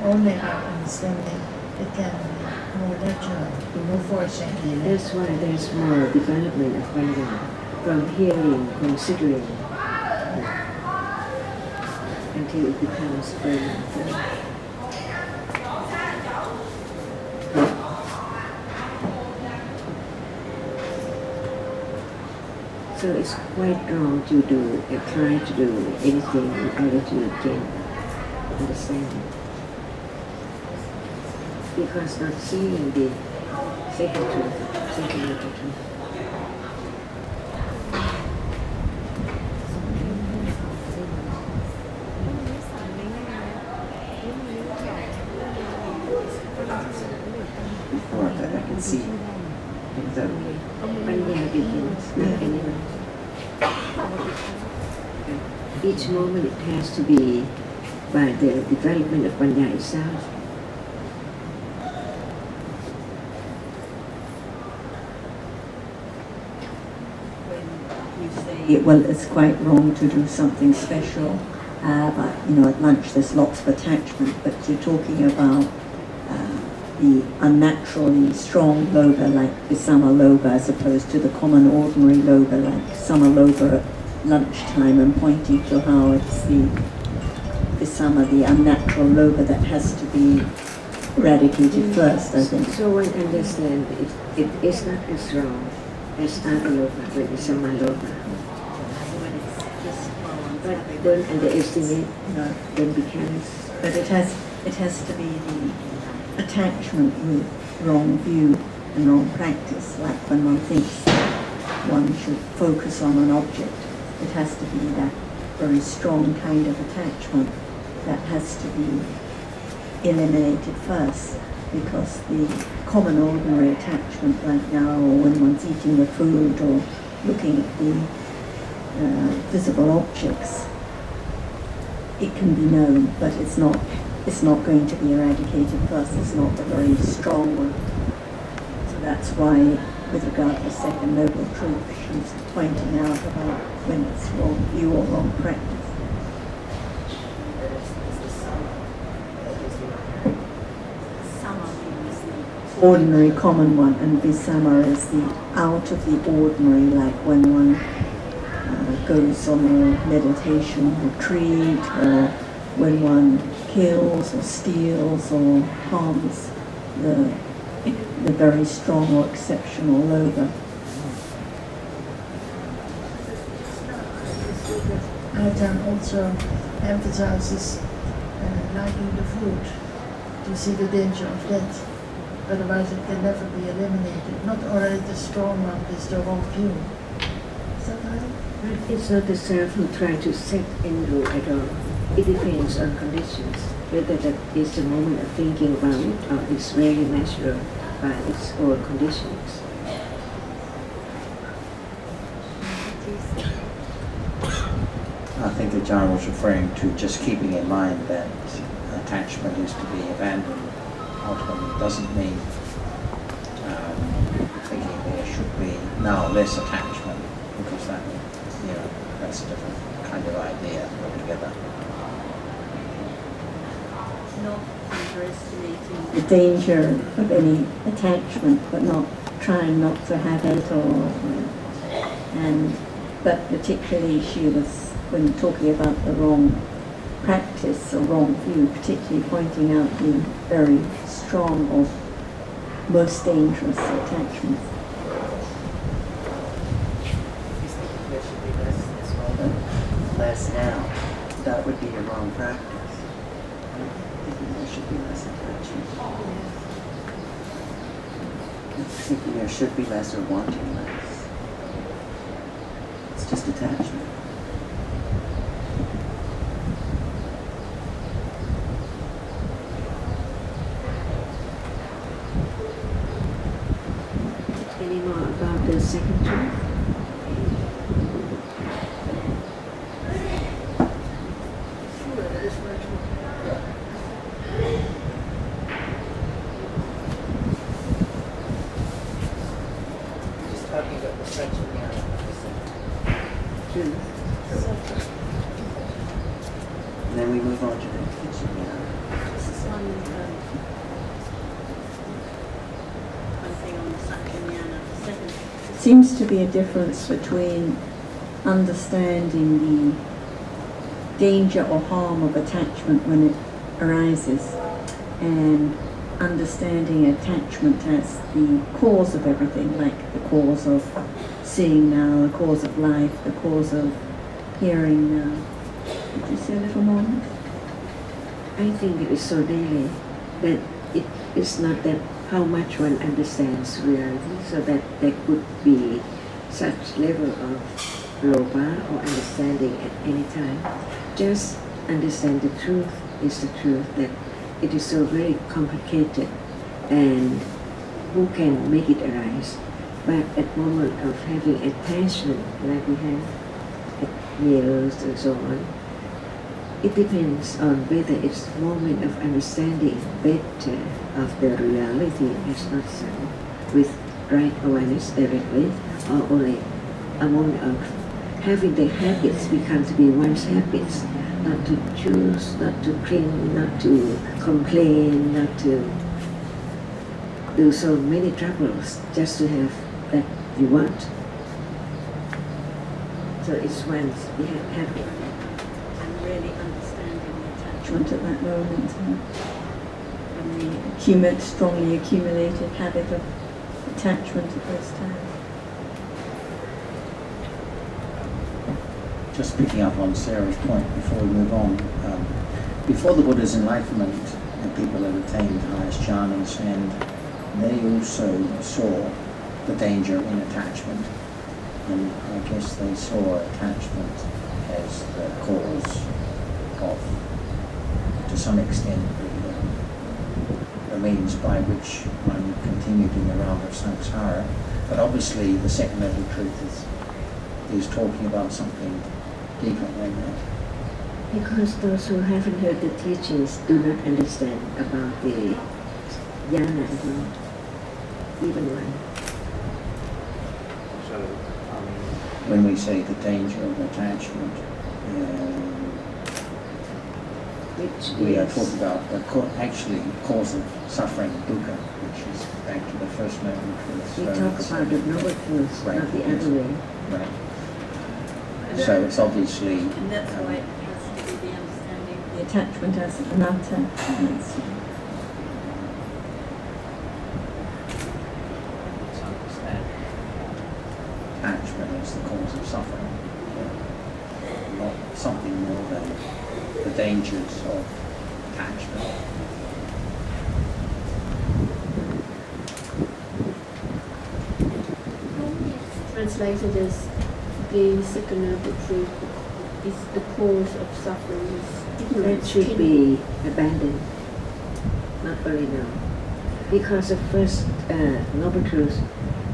only about understanding, it can be more natural, more forcing. That's why there's more development of Panya, from hearing, considering, until it becomes firm and firm. So it's quite wrong to try to do anything in order to gain understanding. Because not seeing the second truth, second truth. Before that I can see that Panya begins, not anyone. Each moment it has to be by the development of Panya itself. Well, it's quite wrong to do something special. But, at lunch there's lots of attachment, but you're talking about the unnaturally strong loba like Visama loba as opposed to the common ordinary loba like Sama loba at lunchtime, and pointing to how it's the Visama, the unnatural loba, that has to be eradicated first, I think. So one understands it is not as strong as other loba, but it's Sama loba. But don't underestimate, then becomes. But it has to be the attachment with wrong view and wrong practice, like when one thinks one should focus on an object, it has to be that very strong kind of attachment that has to be eliminated first, because the common ordinary attachment right now, or when one's eating the food or looking at the visible objects, it can be known, but it's not going to be eradicated first. It's not the very strong one. So that's why, with regard to the second noble truth, she's pointing out about when it's wrong view or wrong practice. Ordinary common one, and Visama is the out of the ordinary, like when one goes on a meditation retreat, or when one kills or steals or harms the very strong or exceptional loba. Ajahn also emphasizes liking the food, to see the danger of that. Otherwise it can never be eliminated. Not already the strong one, it's the wrong view. Is that right? It's not the self who tries to set any rule at all. It depends on conditions, whether that is the moment of thinking about it or it's very natural by its own conditions. I think that John was referring to just keeping in mind that attachment is to be abandoned. Ultimately, doesn't mean thinking there should be now less attachment, because that's a different kind of idea altogether. Not underestimating the danger of any attachment, but not trying not to have it, but particularly she was, when talking about the wrong practice or wrong view, particularly pointing out the very strong or most dangerous attachments. There should be less as well, but less now. That would be a wrong practice. There should be less attachment. Thinking there should be less or wanting less. It's just attachment. Any more about the second truth? Just talking about the stretching out Truth. and then we move on to the teaching. This is one seems to be a difference between understanding the danger or harm of attachment when it arises and understanding attachment as the cause of everything, like the cause of seeing now, the cause of life, the cause of hearing now. Could you say a little more? I think it is so daily that it is not that how much one understands reality, so that there could be such level of loba or understanding at any time. Just understand the truth is the truth, that it is so very complicated and who can make it arise. But at moment of having attachment like we have at meals and so on, it depends on whether it's moment of understanding better of the reality as not so, with right awareness directly, or only a moment of having the habits become to be one's habits, not to choose, not to cling, not to complain, not to do so many troubles just to have that you want. So it's one's habit. And really understanding the attachment at that moment and the strongly accumulated habit of attachment at those times. Just picking up on Sarah's point before we move on, before the Buddha's enlightenment, people had attained the highest jhanas, and they also saw the danger in attachment, and I guess they saw attachment as the cause of, to some extent, the means by which one continued in the realm of samsara. But obviously the second level truth is talking about something deeper than that. Because those who haven't heard the teachings do not understand about the jhana at all, even one. So, When we say the danger of attachment, Which we are is, talking about the actually cause of suffering, dukkha, which is back to the first level truth. we So talk it's- about the noble truths, Right, not the yes. other way. Right. So it's obviously And that's why it has to be the understanding of the attachment as anatta. let's understand. attachment is the cause of suffering, not something more than the dangers of attachment. Translated as the second noble truth is the cause of suffering, is That ignorance. should be abandoned, not only known. Because the first noble truth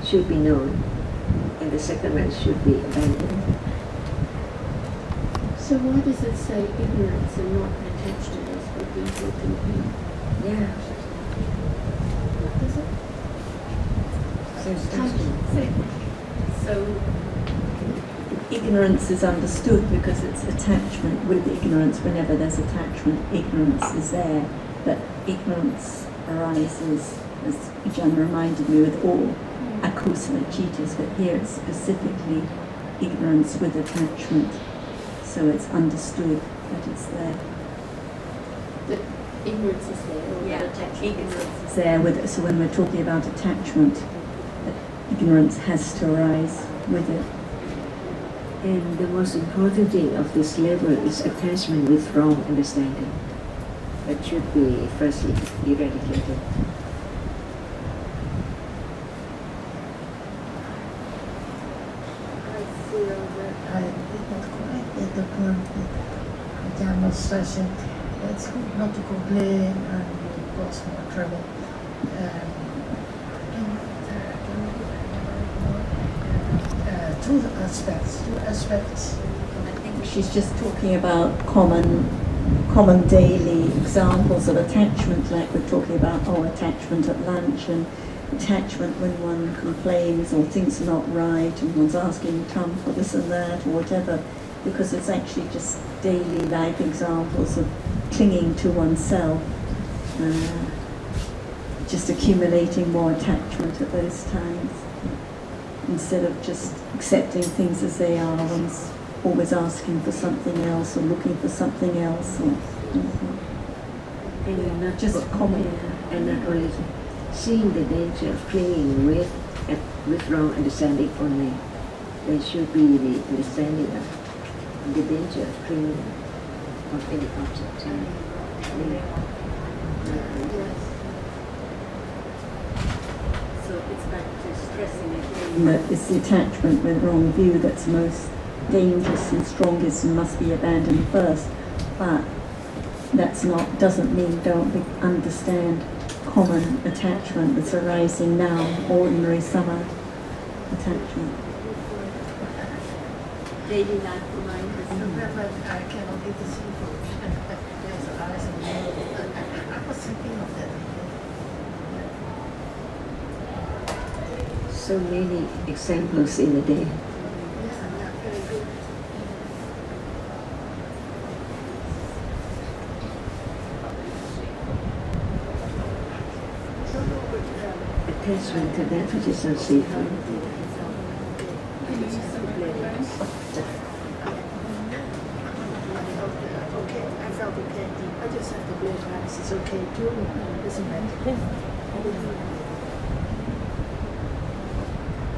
should be known, and the second one should be abandoned. So why does it say ignorance and not attachment as what we're talking here? Yeah. Does it? So ignorance is understood because it's attachment with ignorance. Whenever there's attachment, ignorance is there. But ignorance arises, as Jan reminded me, with all akusala citas, but here it's specifically ignorance with attachment. So it's understood that it's there. That ignorance is there, or that attachment is there. It's there with, so when we're talking about attachment, ignorance has to arise with it. And the most important thing of this level is attachment with wrong understanding. That should be firstly eradicated. I feel that I did not quite get the point that Jan was stressing. It's good not to complain and will cause more trouble. Two aspects. I think she's just talking about common daily examples of attachment, like we're talking about, attachment at lunch and attachment when one complains or things are not right and one's asking come for this and that or whatever, because it's actually just daily life examples of clinging to oneself, just accumulating more attachment at those times. instead of just accepting things as they are, one's always asking for something else or looking for something else. Or, And not Just comment. And not only seeing the danger of clinging with wrong understanding only. There should be the understanding of the danger of clinging of any object. So it's back to stressing again. that it's the attachment with wrong view that's most dangerous and strongest and must be abandoned first. But that's not, doesn't mean don't understand common attachment that's arising now, ordinary summer attachment. Daily life reminds us. Remember, I cannot eat the seafood. There's eyes and nose. I was thinking of that. So many examples in a day. Yeah, very good. Attachment to that which is unsafe. Okay, I felt okay. I just have to blame eyes. It's okay too, isn't it?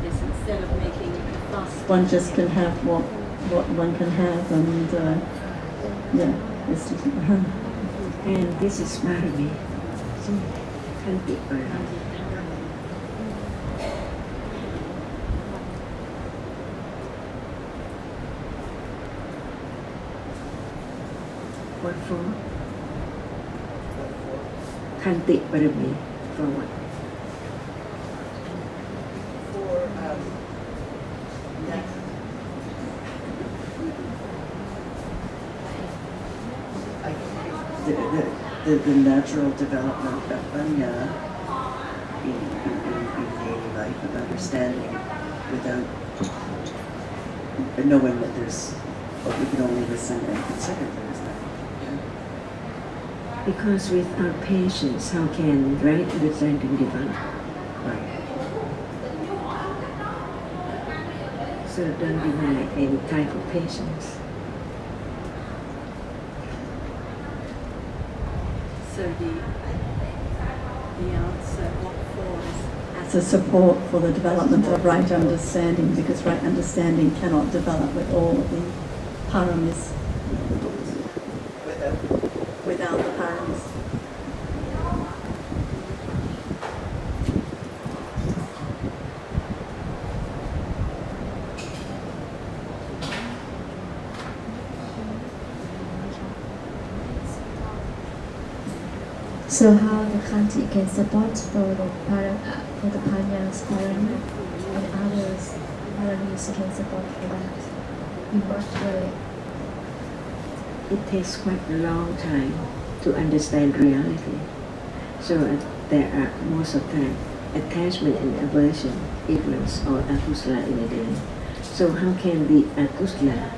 Yes, instead of making a fuss. One just can have what one can have, and yeah, it's And this is Parami. Kanti Parami. What for? Kanti Parami. For what? The natural development of Panya in daily life, of understanding without knowing that there's, or we can only listen and consider there's that. Because without patience, how can right understanding develop? Right. So don't deny any type of patience. So the answer, what for, is as a support for the development of right understanding, because right understanding cannot develop with all of the paramis. Without the paramis. So how the Kanti can support for the Panya's parami and others paramis can support for that? In what way? It takes quite a long time to understand reality. So there are most of the time attachment and aversion, ignorance or akusala in a day. So how can the akusala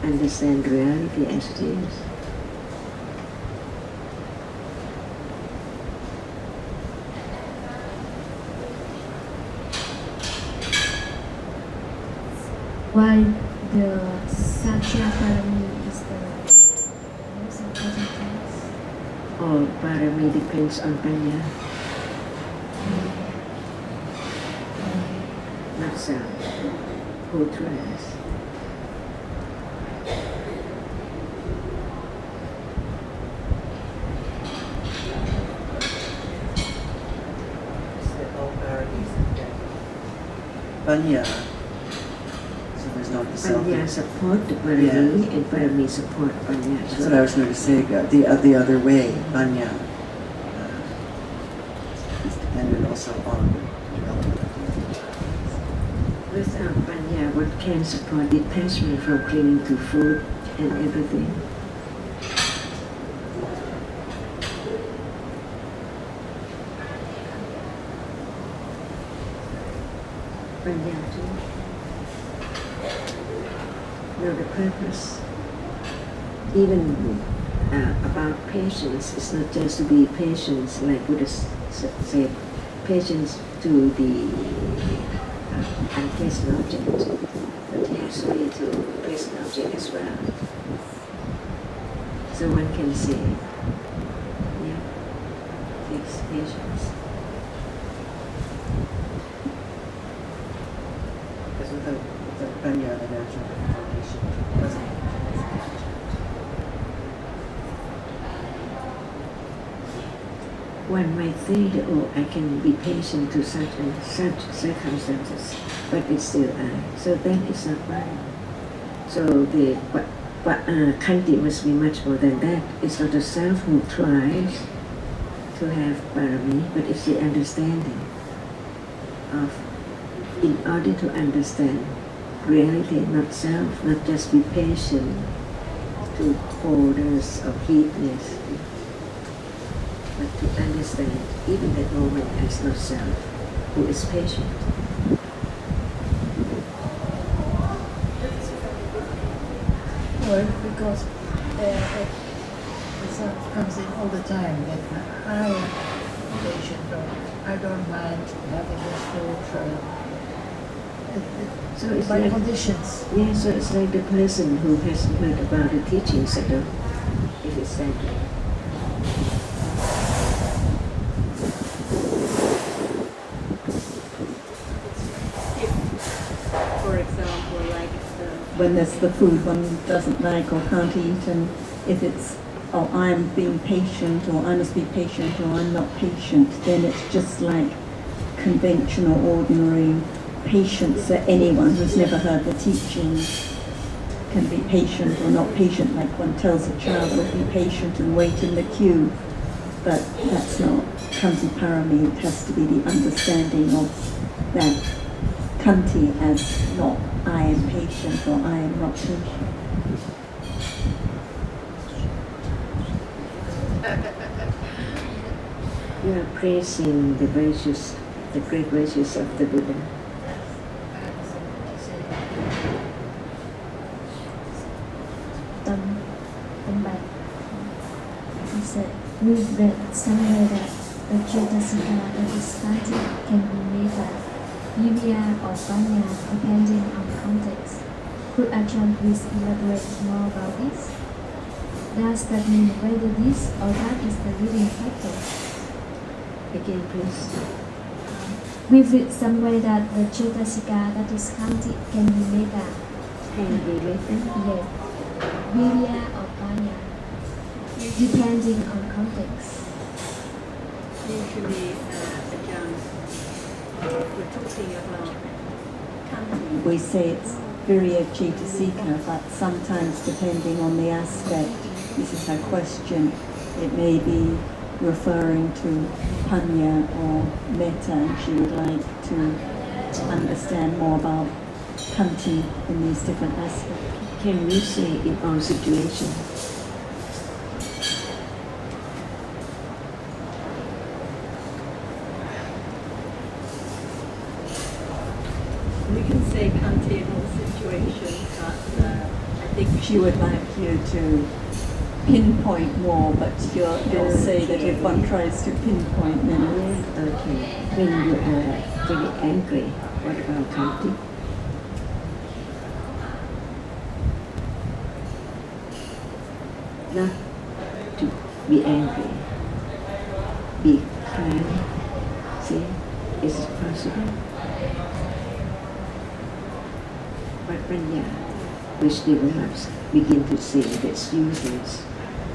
understand reality as it is? Why the Satya parami is the most important thing? All parami depends on panya, not self, who tries. Panya. So there's not the self. Panya support the parami and parami support panya. That's what I was going to say. The other way, Panya, is dependent also on development. Without panya, what can support detachment from clinging to food and everything? Panya too. Know the purpose. Even about patience, it's not just to be patient, like Buddha said, patience to the unpleasant object, but he has way to pleasant object as well. So one can say, yeah, takes patience. Because without panya, the natural foundation doesn't. One might think, oh, I can be patient to such and such circumstances, but it's still I. So then it's not one. So the Khanti must be much more than that. It's not a self who tries to have parami, but it's the understanding of, in order to understand reality, not self, not just be patient to coldness or heatness, but to understand even that moment as not self, who is patient. Well, because the self comes in all the time, that I am patient, or I don't mind having this food, So it's by like, conditions. yeah, so it's like the person who has heard about the teachings of the, if it's that way. If, for example, like When there's the food one doesn't like or can't eat, and if it's, oh, I'm being patient, or I must be patient, or I'm not patient, then it's just like conventional, ordinary patience that anyone who's never heard the teaching can be patient or not patient, like one tells a child, well, be patient and wait in the queue. But that's not Khanti Parami. It has to be the understanding of that Khanti as not I am patient or I am not patient. You are praising the virtues, the great virtues of the Buddha. He said, we've read somewhere that the Cetasika that is Khanti can be made by Viriya or Panya depending on context. Could Ajahn please elaborate more about this? Does that mean whether this or that is the living factor? Again, please. We've read somewhere that the Cetasika that is Khanti can be made by Can be written? yes, Viriya or Panya depending on context. usually, Ajahn, we're talking about Khanti. We say it's Viriya Cetasika, but sometimes depending on the aspect, this is her question, it may be referring to Panya or Metta, and she would like to understand more about Khanti in these different aspects. Can we say in all situations? We can say Khanti in all situations, but I think She would like you to pinpoint more, but you'll say that if one tries to pinpoint, then Okay. When you are very angry, what about Khanti? Not to be angry. Be kind. See, is it possible? But Pranya, which develops, begin to say that it's useless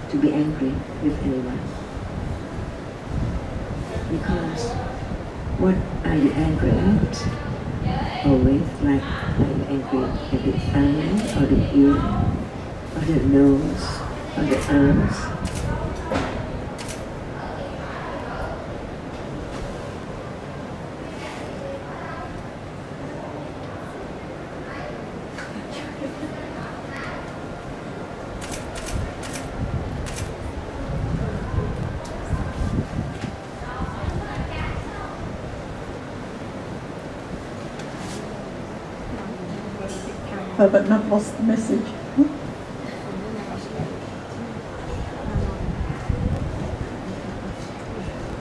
to be angry with anyone. Because what are you angry at? Always, like, are you angry at the eye, or the ear, or the nose, or the arms? but not lost the message.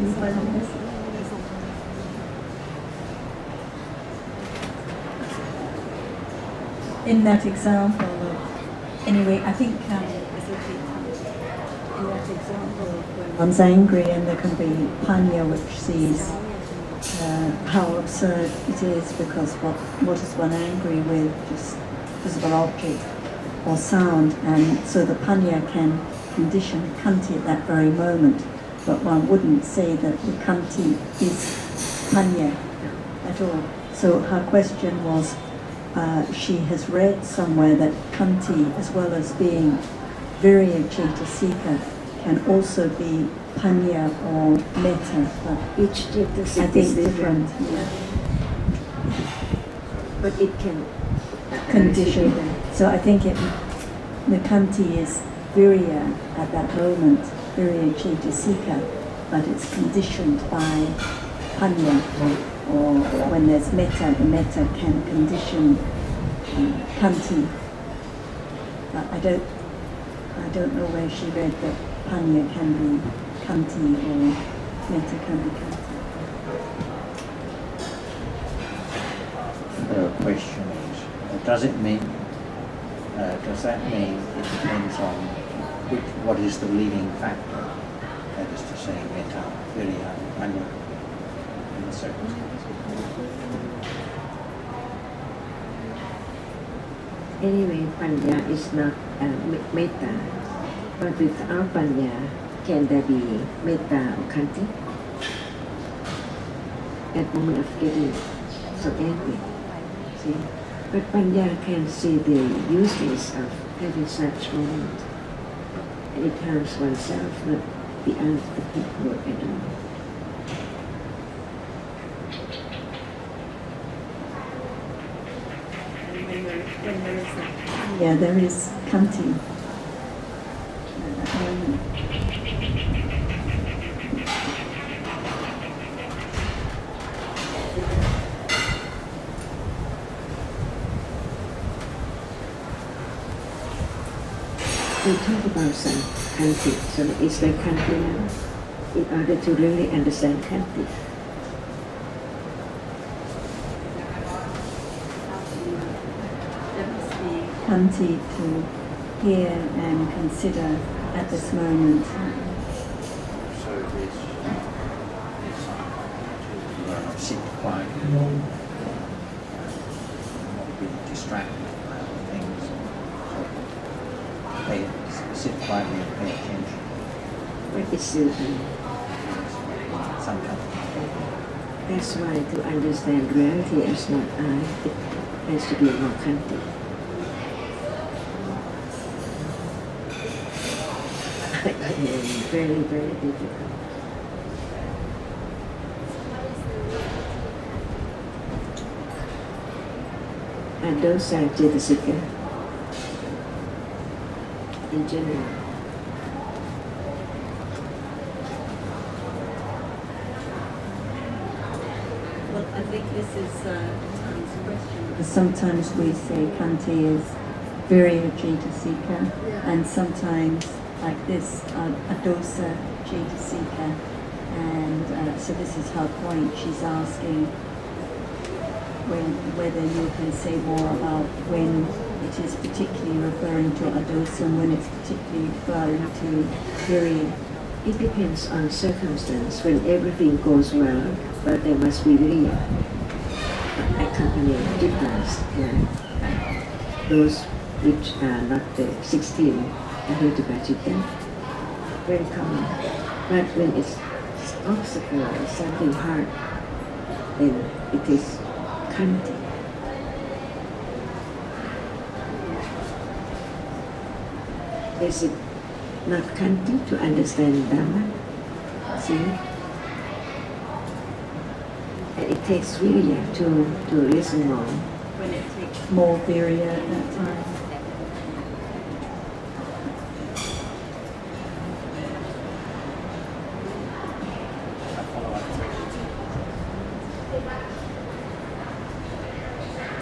You find the message? in that example of, anyway, I think in that example of when one's angry and there can be panya which sees how absurd it is because what is one angry with, just visible object or sound, and so the panya can condition kanti at that very moment, but one wouldn't say that the kanti is panya at all. So her question was, she has read somewhere that kanti, as well as being virya cetasika, can also be panya or metta, but Each I cetasika think is different. different, but it can Condition. So I think the kanti is virya at that moment, virya cetasika, but it's conditioned by panya. Or when there's metta, the metta can condition kanti. But I don't know where she read that panya can be kanti or metta can be kanti. The question is, does that mean it depends on what is the leading factor? That is to say, metta, virya, panya in the circumstances. Anyway, panya is not metta, but without panya, can there be metta or kanti? At the moment of getting so angry, see? But panya can see the useless of having such moment. And it harms oneself, not the other people at all. When there is that. Yeah, there is kanti at that moment. We talk about some kanti, so it's like kanti now, in order to really understand kanti. There must be Kanti to hear and consider at this moment. So this sit quietly, not be distracted by other things. So sit quietly and pay attention. But it's still Some kind of that's why to understand reality as not I, it has to be more kanti. Very, very difficult. And those are cetasika in general. well, I think this is Tom's question. Sometimes we say kanti is virya cetasika, and sometimes like this adosa cetasika, and so this is her point. She's asking whether you can say more about when it is particularly referring to adosa and when it's particularly referring to virya. It depends on circumstance. When everything goes well, but there must be really accompanying difference. Those which are not the 16 Ahitapachita, very common. But when it's obstacle or something hard, then it is kanti. Is it not kanti to understand Dhamma? See? And it takes really to listen more. When it takes More virya at that time.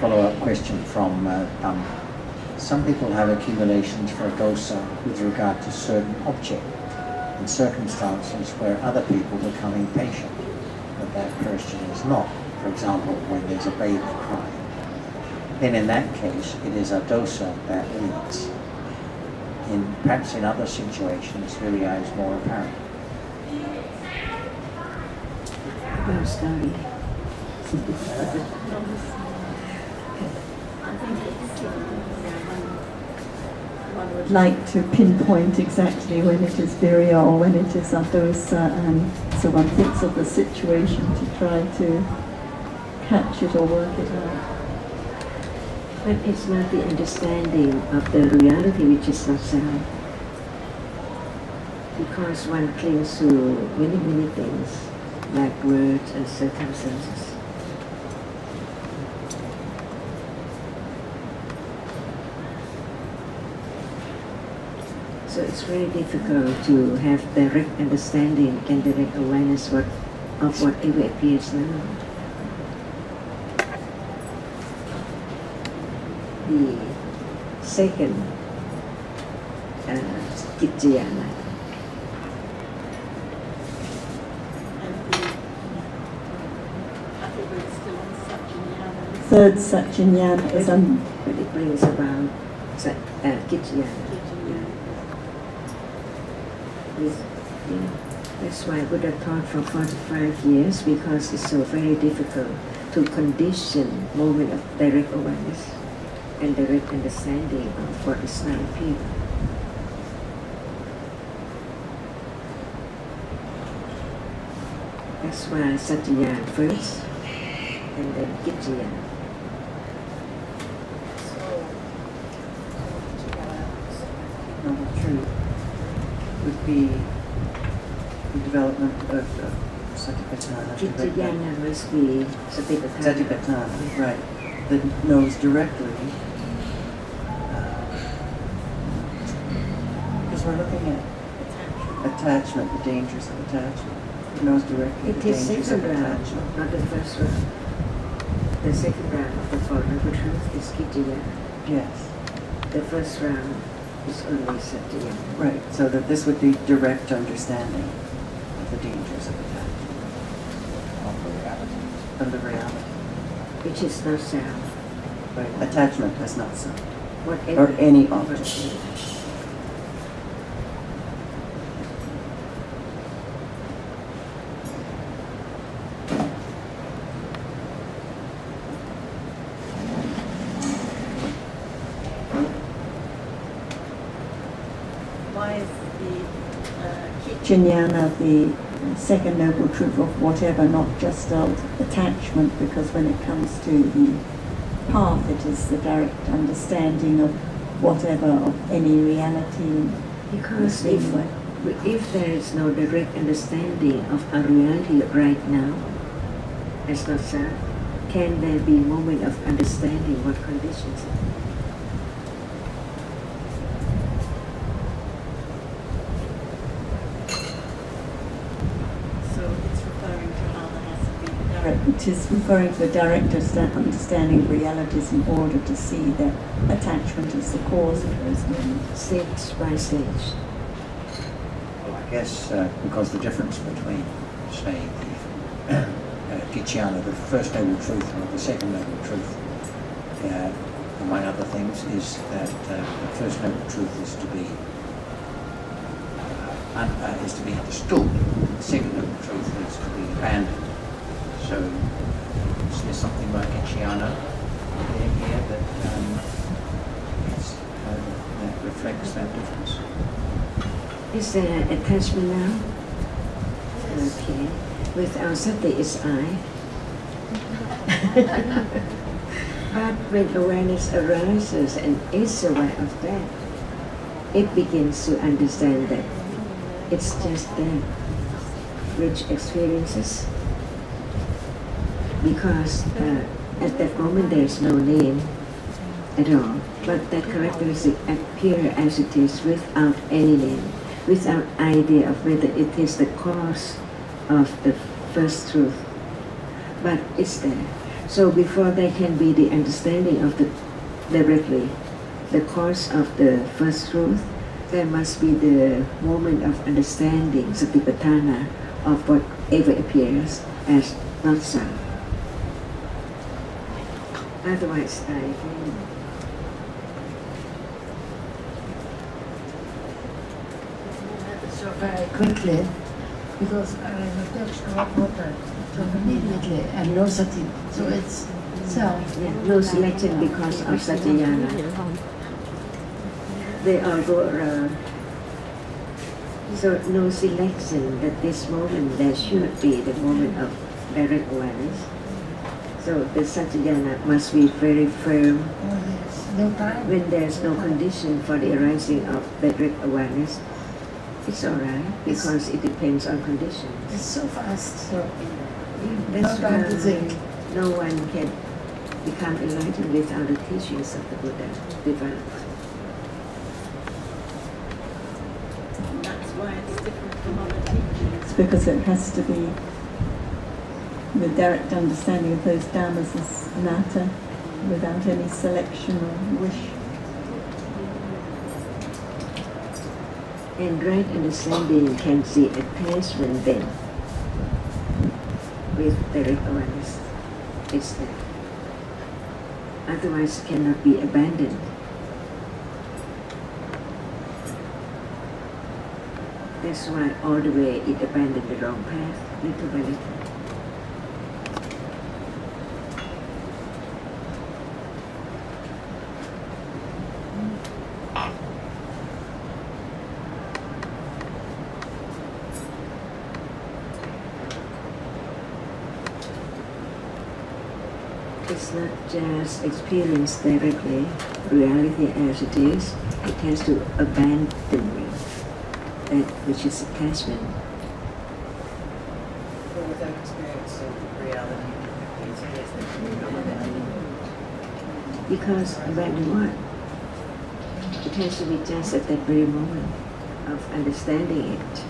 follow-up question from Dhamma. Some people have accumulations for a dosa with regard to certain object and circumstances where other people become impatient, but that person is not. For example, when there's a baby crying, then in that case it is a dosa that leads. Perhaps in other situations, viriya is more apparent. No story. I think it's one would Like to pinpoint exactly when it is virya or when it is adosa, and so one thinks of the situation to try to catch it or work it out. But it's not the understanding of the reality which is not self. Because one clings to many things, like words and circumstances. So it's very difficult to have direct understanding and direct awareness of whatever appears now. The second Kijayana. I think we're still on Satchinyana. Third Satchinyana is But it brings about Kijayana. That's why Buddha taught for 45 years, because it's so very difficult to condition moment of direct awareness and direct understanding of what is now pure. That's why Satyayana first, and then Kijayana. Noble truth would be the development of Satipatthana. Kijayana must be Satipatthana. Satipatthana, right. That knows directly. Because we're looking at attachment, the dangers of attachment. It knows directly It the is dangers of second round, attachment. not the first round. The second round of the Four Noble Truths is Kijayana. Yes, The first round is only Satyayana. right. So that this would be direct understanding of the dangers of attachment, of the reality. Which is not self. Right. Attachment has not self, Whatever. or any object. Why is the Jnana, the second noble truth of whatever, not just of attachment, because when it comes to the path, it is the direct understanding of whatever, of any reality. Because Same if, way. if there is no direct understanding of a reality right now, as not self, can there be moment of understanding what conditions it? so it's referring to how there has to be direct. It is referring to a direct understanding of realities in order to see that attachment is the cause of those moments. Stage by stage. Well, I guess because the difference between, say, the Kijayana, the first noble truth, and the second noble truth, among other things, is that the first noble truth is to be understood. The second noble truth is to be abandoned. So, is there something like Kijayana here that that reflects that difference? Is there attachment now? Okay. Without sati is I. But when awareness arises and is aware of that, it begins to understand that it's just that, rich experiences. Because at that moment there is no name at all, but that characteristic appears as it is without any name, without idea of whether it is the cause of the first truth, but it's there. So before there can be the understanding of the directly the cause of the first truth, there must be the moment of understanding, satipatthana, of whatever appears as not self. Otherwise, So very quickly, because I have touched hot water, so immediately and no sati. So it's self. no selection because of Satyayana. They all go around. So no selection at this moment. There should be the moment of direct awareness. So the Satyayana must be very firm. Oh yes, no time. When there's no condition for the arising of direct awareness, it's alright because it depends on conditions. It's so fast. So That's no time to think. no one can become enlightened without the teachings of the Buddha developed. And that's why it's different from other teachings. It's because it has to be the direct understanding of those dhammas as anatta, without any selection or wish. And right understanding can see attachment then with direct awareness. It's there. Otherwise it cannot be abandoned. That's why all the way it abandoned the wrong path, little by little. It's not just experienced directly, reality as it is. It has to abandon that which is attachment. But without experiencing reality, it's just that you don't abandon. Because abandon what? It has to be just at that very moment of understanding it.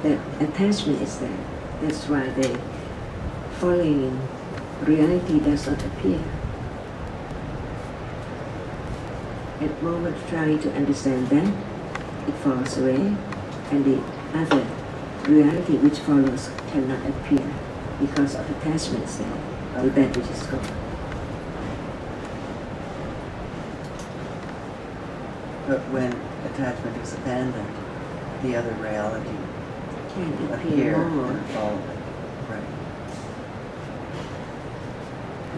That attachment is there. That's why the following reality does not appear. At moment trying to understand that, it falls away, and the other reality which follows cannot appear because of attachments there to that which is gone. But when attachment is abandoned, the other reality Can appear appear more. and follow it. Right.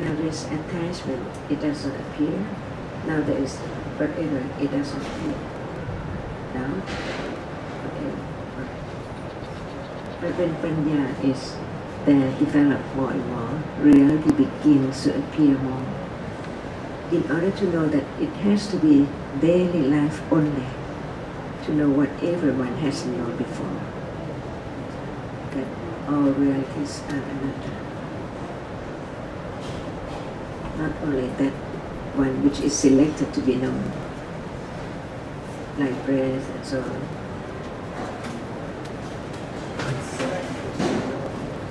Now there's attachment, it does not appear. Now there is whatever, it does not appear. Now, okay. But when panya is there, developed more and more, reality begins to appear more. In order to know that it has to be daily life only, to know whatever one has known before, that all realities are anatta. Not only that one which is selected to be known, like breath and so on.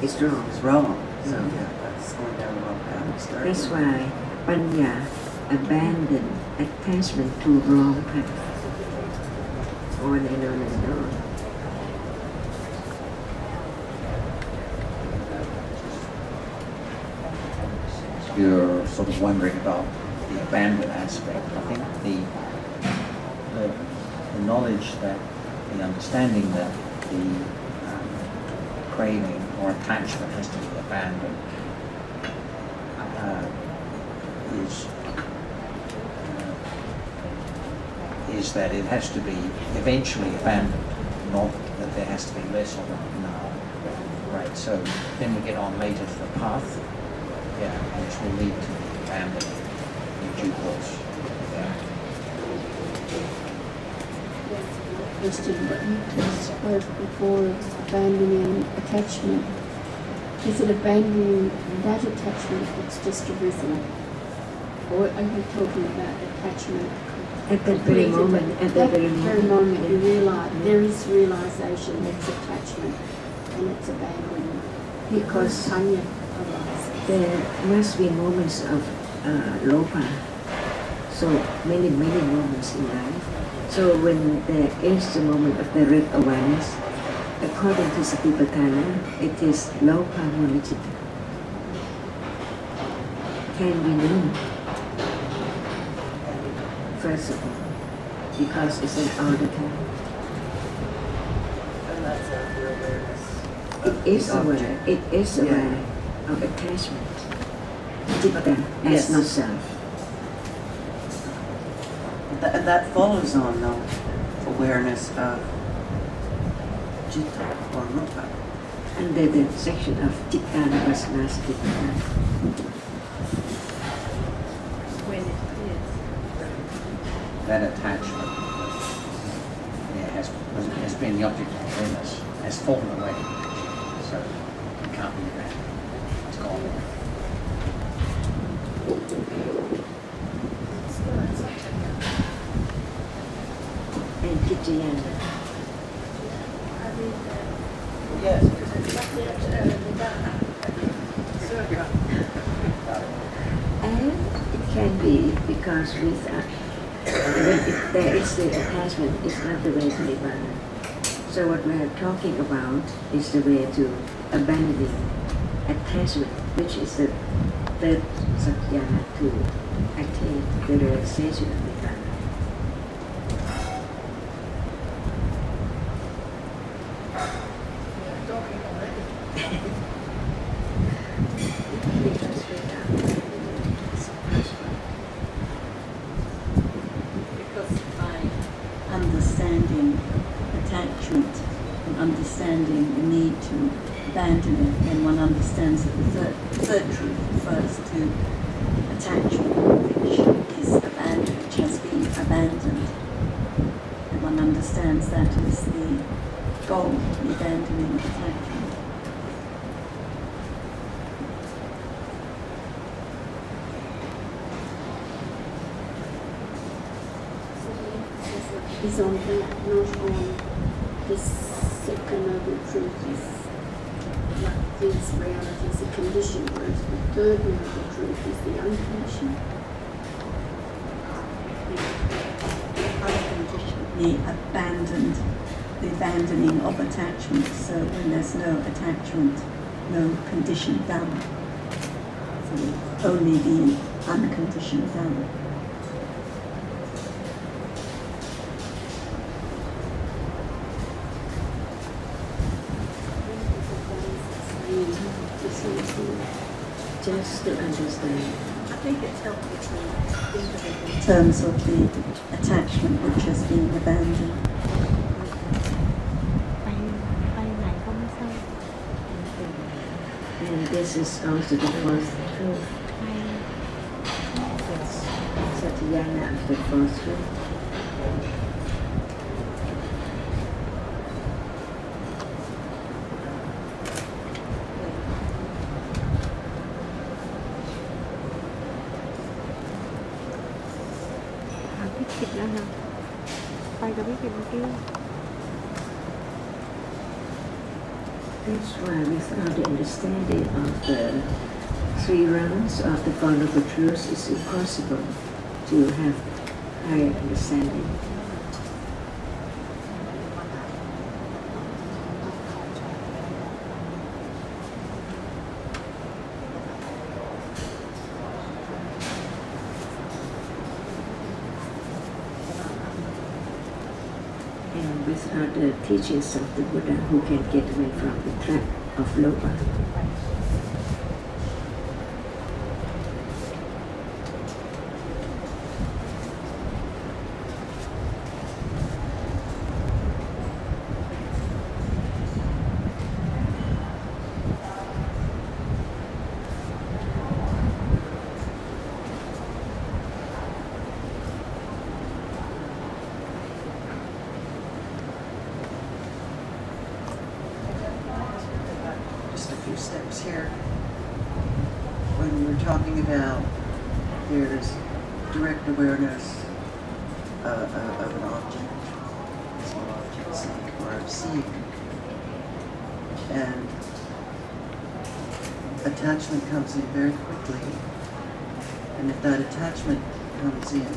It's wrong. It's wrong. So Mm. yeah, that's going down the wrong path to start That's with. why panya abandon attachment to wrong path. On and on and on. You're sort of wondering about the abandon aspect. I think the knowledge that, the understanding that the craving or attachment has to be abandoned is that it has to be eventually abandoned, not that there has to be less of it now. Right, so then we get on later to the path, yeah, which will lead to abandonment in due course. Yeah. Question, but you spoke before of abandoning attachment. Is it abandoning that attachment that's just arisen? Or are you talking about attachment? At that very completed? moment, at that very moment. You realize, there is realization that's attachment and it's abandonment. Because Panya arises. there must be moments of lopa, so many moments in life. So when there is the moment of direct awareness, according to Satipatthana, it is lopa mudita. can be known, first of all, because it's an all the time. And that's our awareness. It is the aware, object. it is aware of attachment, citta as Yes. not self. And that follows on, though, awareness of citta or rupa. Under the section of citta and vasana satipatthana. When it is. That attachment has been the object of awareness, has fallen away. So it can't be that. It's gone away. And Kijayana. Yes. And it can be because when there is the attachment, it's not the way to Nibbana. So what we are talking about is the way to abandoning attachment, which is the third satyana to attain the realization of Nibbana. Because by Understanding attachment and understanding the need to abandon it, then one understands that the third truth refers to attachment, which is abandoned, which has been abandoned. And one understands that as the goal, the abandoning of attachment. Is on that, not on this second noble truth is like these realities are conditioned, whereas the third noble truth is the unconditioned. The abandoning of attachment. So when there's no attachment, no conditioned Dhamma. So only the unconditioned Dhamma. Just to understand. I think it's helpful to think of it In terms of the attachment which has been abandoned. And this is also the fourth truth. Satyana of the fourth truth. That's why without the understanding of the three rounds of the Four Noble Truths, it's impossible to have higher understanding. And without the teachings of the Buddha, who can get away from the trap of loba. Just a few steps here. When we're talking about there's direct awareness of an object, so object seeing or of seeing, and attachment comes in very quickly, and if that attachment comes in,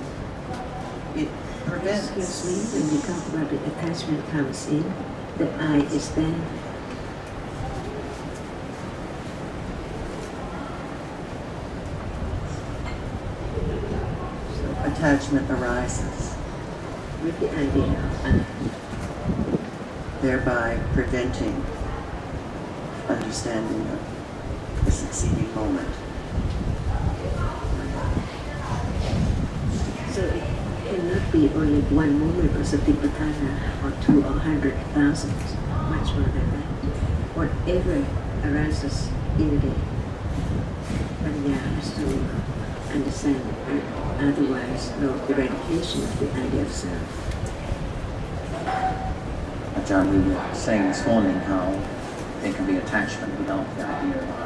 it prevents. Excuse me, when you talk about the attachment comes in, the I is there. attachment arises, with the idea of I. thereby preventing understanding of the succeeding moment. So it cannot be only one moment of satipatthana or 2 or 100,000, much more than that. Whatever arises in the panya has to understand it, otherwise no eradication of the idea of self. Ajahn, we were saying this morning how there can be attachment without the idea of I.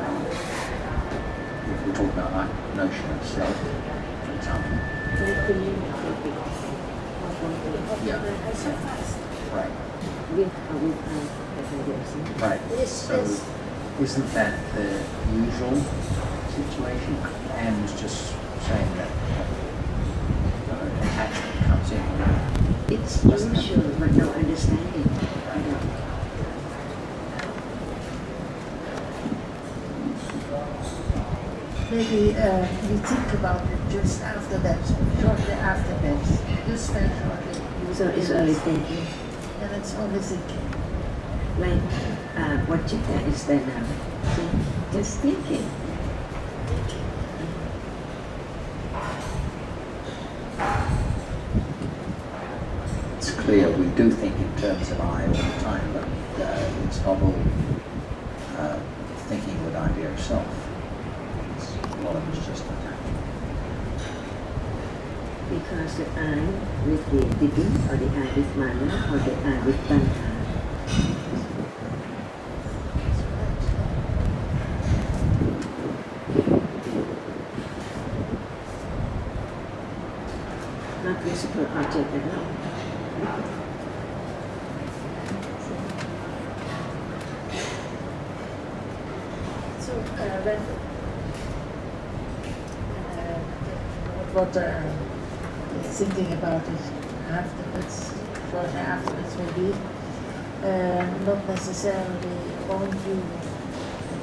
If we talk about like notion of self, for example. Yeah. Right. With or without the idea of self. Right. Yes, So yes. isn't that the usual situation? Anne was just saying that attachment comes in. It's usual, but no understanding. Maybe we think about it just after that, shortly after that, just very shortly. So it's only thinking. And it's only thinking. Like what Chitta is there now. See, just thinking. It's clear we do think in terms of I all the time, but it's not all thinking with idea of self. A lot of it's just attachment. Because the I with the digging, or the I with mana, or the I with tanha. Not visible object at all. So when what thinking about it afterwards, shortly afterwards maybe, not necessarily wrong view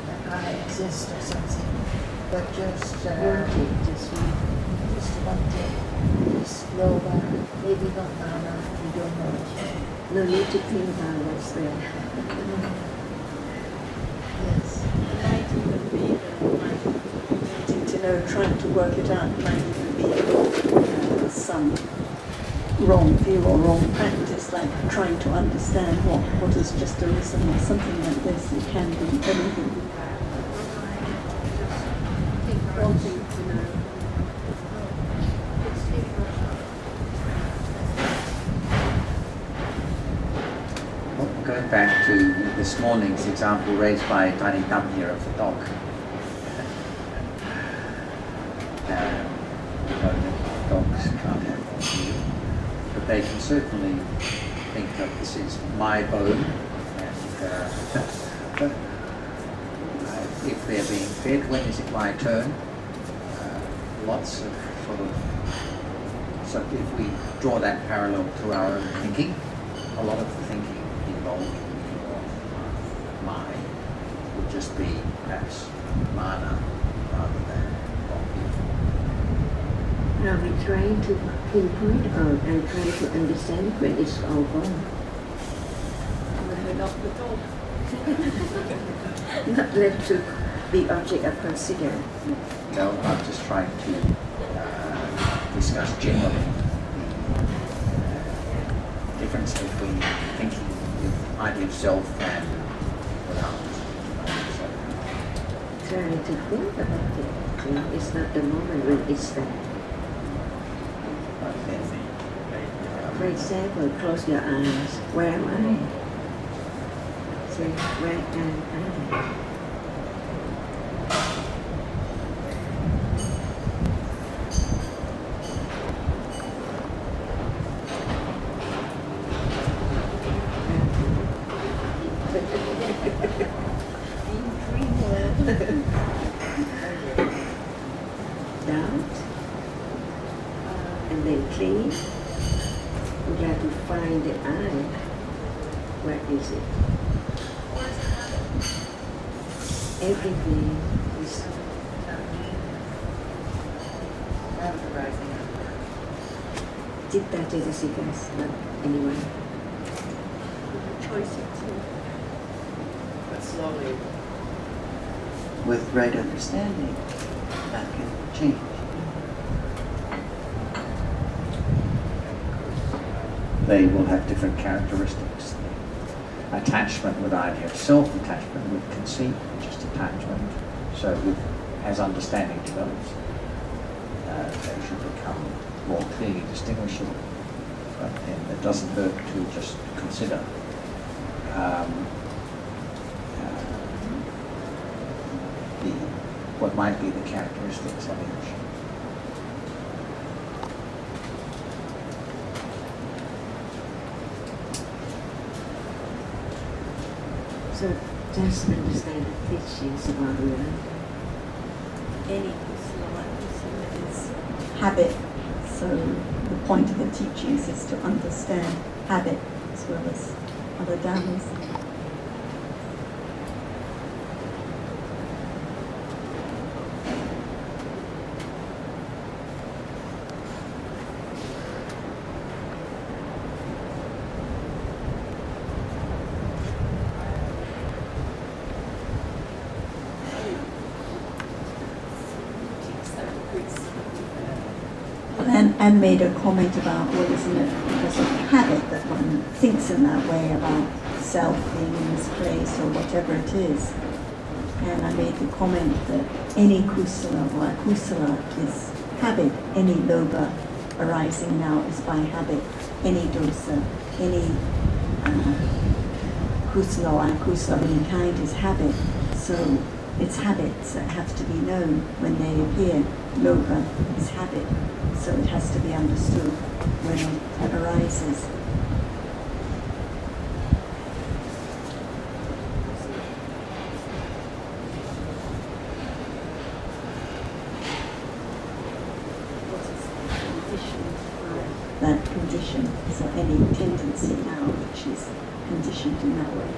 that I exist or something, but just Just one thing, just flow by, maybe not now, we don't know. no need to think about what's there. Yes. It might even be wanting to know, trying to work it out, might even be some wrong view or wrong practice, like trying to understand what has just arisen or something like this. It can be anything. Wanting to know. Well, going back to this morning's example raised by Tiny Thumb here of the dog. Dogs can't have one view, but they can certainly think that this is my bone, and if they're being fed, when is it my turn? Lots of sort of, so if we draw that parallel to our own thinking, a lot of the thinking involved in my would just be perhaps mana rather than wrong view. Now we're trying to pinpoint out and trying to understand when it's all gone. When we're not the dog. Not left to the object of consider. No, I'm just trying to discuss generally the difference between thinking with idea of self and without. Trying to think about it. It's not the moment when it's there. But then, For example, close your eyes. Where am I? Say, where am I? Doubt, and then clinging. We have to find the I. Where is it? Everything is Citta Cetasikas, not anyone. Choice of two. But slowly, With right understanding, that can change. They will have different characteristics. The attachment with the idea of self, attachment with conceit, just attachment. So as understanding develops, they should become more clearly distinguishable. But then it doesn't hurt to just consider what might be the characteristics of each. So just understand the teachings about reality. Any kusala is habit. So the point of the teachings is to understand habit as well as other dhammas. And made a comment about, well, isn't it because of habit that one thinks in that way about self being in this place or whatever it is. And I made the comment that any kusala or akusala is habit. Any lobha arising now is by habit. Any dosa, any kusala or akusala of any kind is habit. So it's habits that have to be known when they appear. Lobha is habit. So it has to be understood when it arises. That condition, so any tendency now which is conditioned in that way.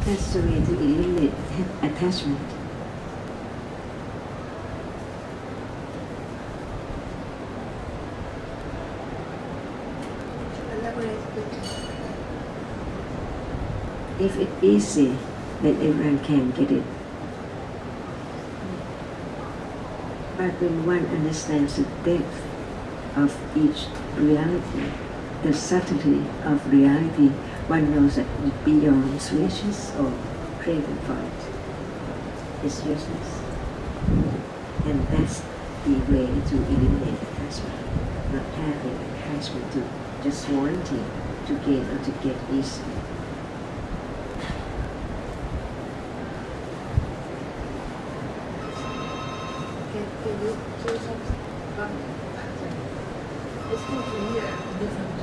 That's the way to eliminate attachment. If it's easy, then everyone can get it. But when one understands the depth of each reality, the subtlety of reality, one knows that beyond wishes or craving for it is useless. And that's the way to eliminate attachment, not having attachment to just wanting to gain or to get easily. Can you say something? It's good to hear different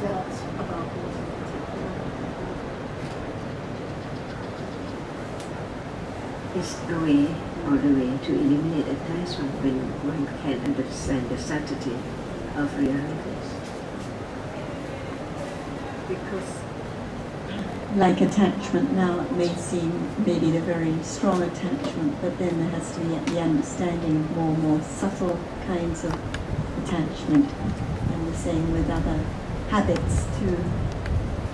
thoughts about this. It's the way or the way to eliminate attachment when one can understand the subtlety of realities. Because like attachment now, it may seem maybe the very strong attachment, but then there has to be the understanding of more subtle kinds of attachment. And the same with other habits too,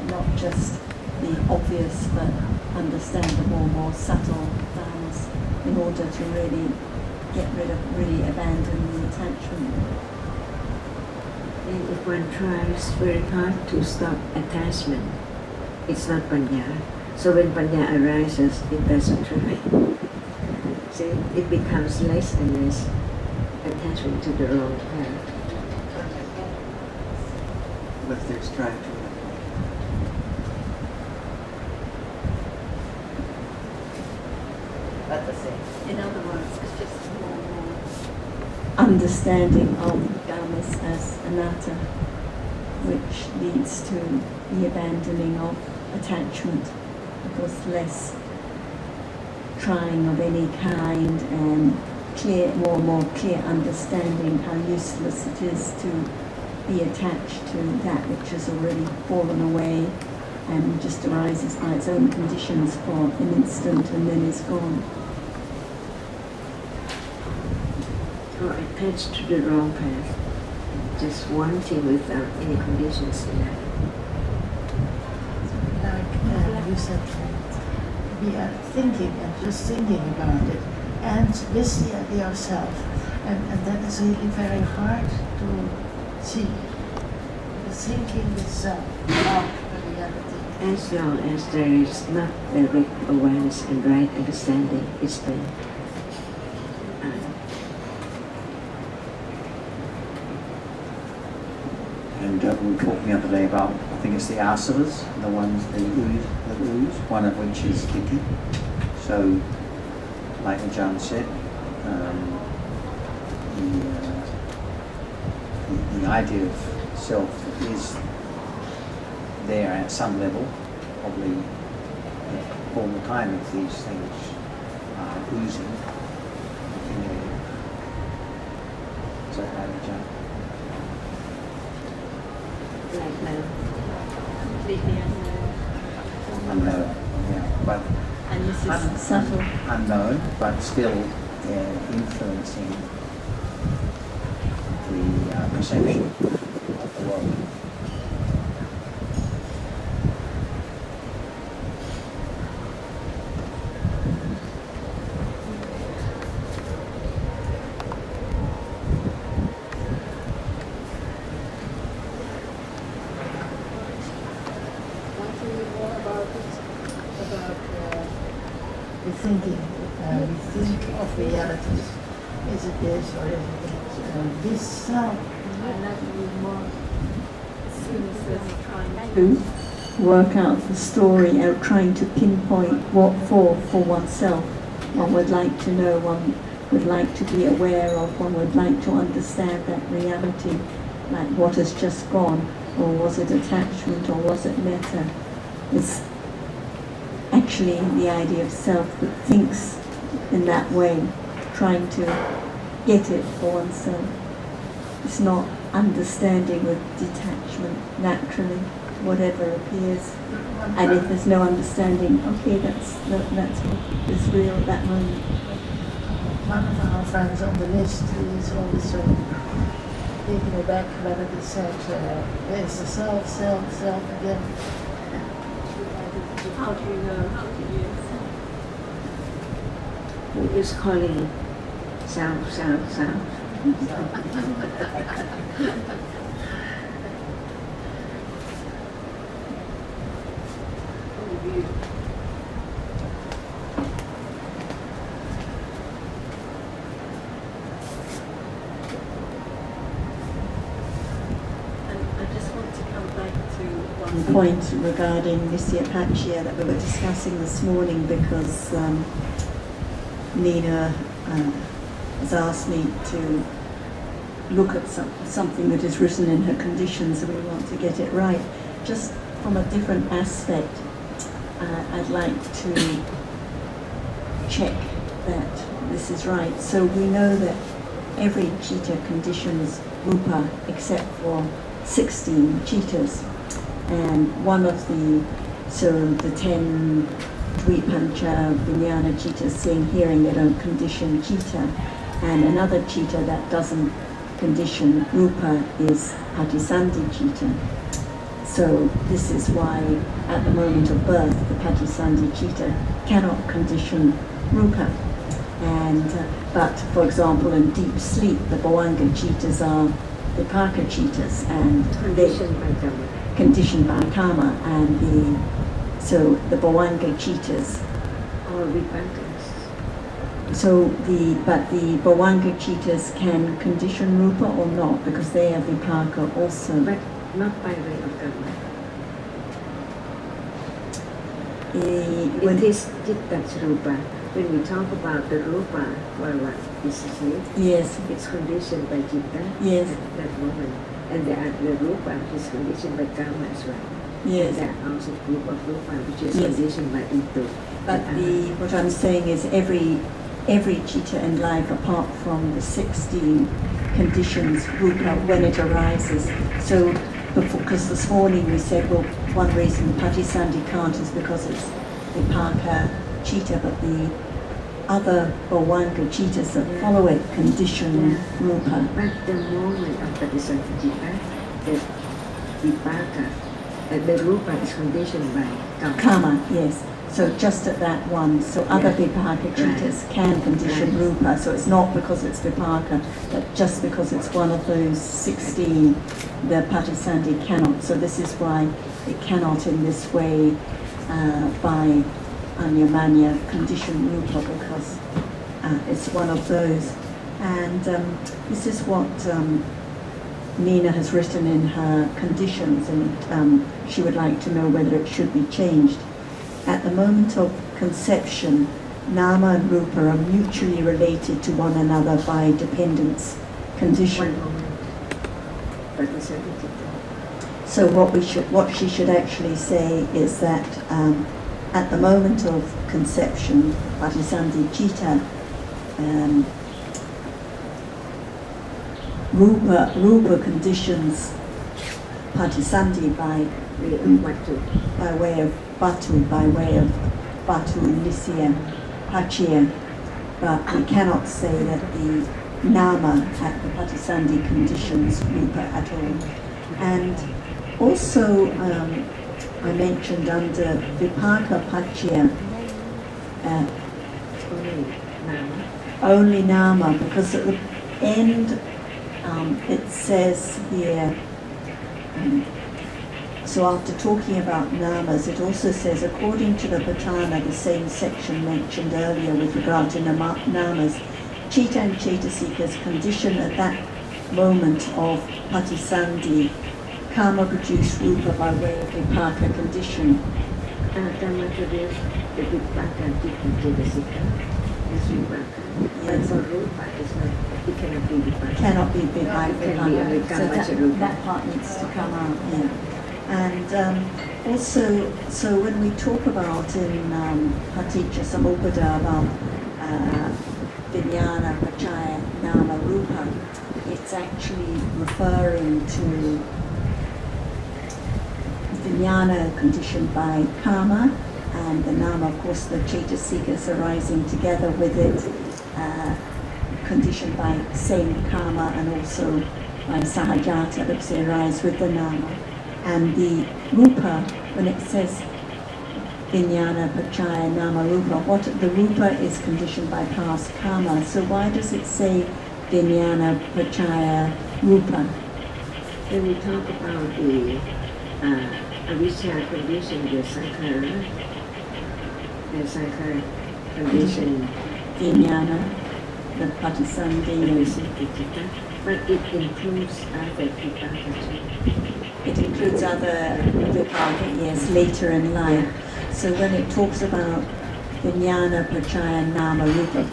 not just the obvious, but understand the more subtle dhammas in order to really get rid of, really abandon the attachment. And if one tries very hard to stop attachment, it's not panya. So when panya arises, it doesn't try. So it becomes less and less attachment to the wrong path. But there's trying to at the same. In other words, it's just more Understanding of dhammas as anatta, which leads to the abandoning of attachment, because less trying of any kind and more and more clear understanding how useless it is to be attached to that which has already fallen away and just arises by its own conditions for an instant and then is gone. Or attached to the wrong path, just wanting without any conditions in that. Like you said, we are thinking and just thinking about it, and with the idea of self, and that is really very hard to see. The thinking with self, without the reality. As long as there is not direct awareness and right understanding, it's there. And we were talking the other day about, I think it's the asavas, the ones, the ooze, one of which is ditthi. So, like Ajahn said, the idea of self is there at some level, probably all the time if these things are oozing. Is that right, Ajahn? Like now. Completely Unknown, yeah, but And this is Subtle. unknown, but still influencing the perception of the world. The thinking, we think of realities. Is it this or is it that? This self, I'd like to read more as soon as there's trying to. To work out the story out, trying to pinpoint what for oneself. One would like to know, one would like to be aware of, one would like to understand that reality, like what has just gone, or was it attachment, or was it metta? It's actually the idea of self that thinks in that way, trying to get it for oneself. It's not understanding with detachment naturally, whatever appears. And if there's no understanding, okay, that's what is real at that moment. one of our friends on the list who is also taken aback when it is said, there's the self again. How do you know? How do you? We're just calling self. I just want to come back to one Point regarding Nisyapacha that we were discussing this morning, because Nina has asked me to look at something that is written in her conditions, and we want to get it right. Just from a different aspect, I'd like to check that this is right. So we know that every citta conditions rupa except for 16 cittas, and one of the 10 Dvipancha Vijnana cittas, seeing, hearing, they don't condition citta, and another citta that doesn't condition rupa is Patisandhi citta. So this is why at the moment of birth the Patisandhi citta cannot condition rupa. And but for example in deep sleep the Bhavanga cittas are Vipaka cittas, and Conditioned by Dhamma. conditioned by karma, and the Bhavanga cittas. Or repentance. So the Bhavanga cittas can condition rupa or not, because they are Vipaka also. But not by way of Dhamma. When It is citta's rupa. When we talk about the rupa, what this is it? yes, It's conditioned by citta yes, at that moment. And the rupa is conditioned by karma as well. yes, And there are also group of rupa which is Yes. conditioned by itu. But what I'm saying is every citta in life, apart from the 16 conditions, rupa, when it arises. So, because this morning we said, well, one reason the patisandhi can't is because it's vipaka citta, but the other bhavanga cittas that follow it condition rupa. But the moment of patisandhi, the vipaka, the rupa is conditioned by Karma, yes. So just at that one, so other vipaka cittas can condition rupa. So it's not because it's vipaka, but just because it's one of those 16, the patisandhi cannot. So this is why it cannot in this way by anyamanya condition rupa, because it's one of those. And this is what Nina has written in her conditions, and she would like to know whether it should be changed. At the moment of conception, nama and rupa are mutually related to one another by dependence condition. So what she should actually say is that at the moment of conception, patisandhi citta, rupa conditions patisandhi by way of batu, nisya, pachya, but we cannot say that the nama at the patisandhi conditions rupa at all. And also, I mentioned under vipaka pachya, only nama, because at the end it says here, so after talking about namas, it also says, according to the Patana, the same section mentioned earlier with regard to namas, citta and cetasikas condition at that moment of patisandhi, karma produced rupa by way of vipaka condition. Dhamma produce the vipaka cetasika as vipaka. But for rupa, it's not, it cannot be vipaka. Cannot be vipaka. It can be only So that part needs to come out, yeah. And also, so when we talk about in Paticca Samuppada about vijnana, pachaya, nama, rupa, it's actually referring to vijnana conditioned by karma, and the nama, of course, the cetasikas arising together with it, conditioned by same karma, and also by sahajata, because they arise with the nama. And the rupa, when it says vijnana, pachaya, nama, rupa, what the rupa is conditioned by past karma. So why does it say vijnana, pachaya, rupa? When we talk about the avijja condition, the sankhara condition, Vijnana, the patisandhi, but it includes other vipaka too. it includes other vipaka, yes, later in life. So when it talks about vijnana, pachaya, nama, rupa,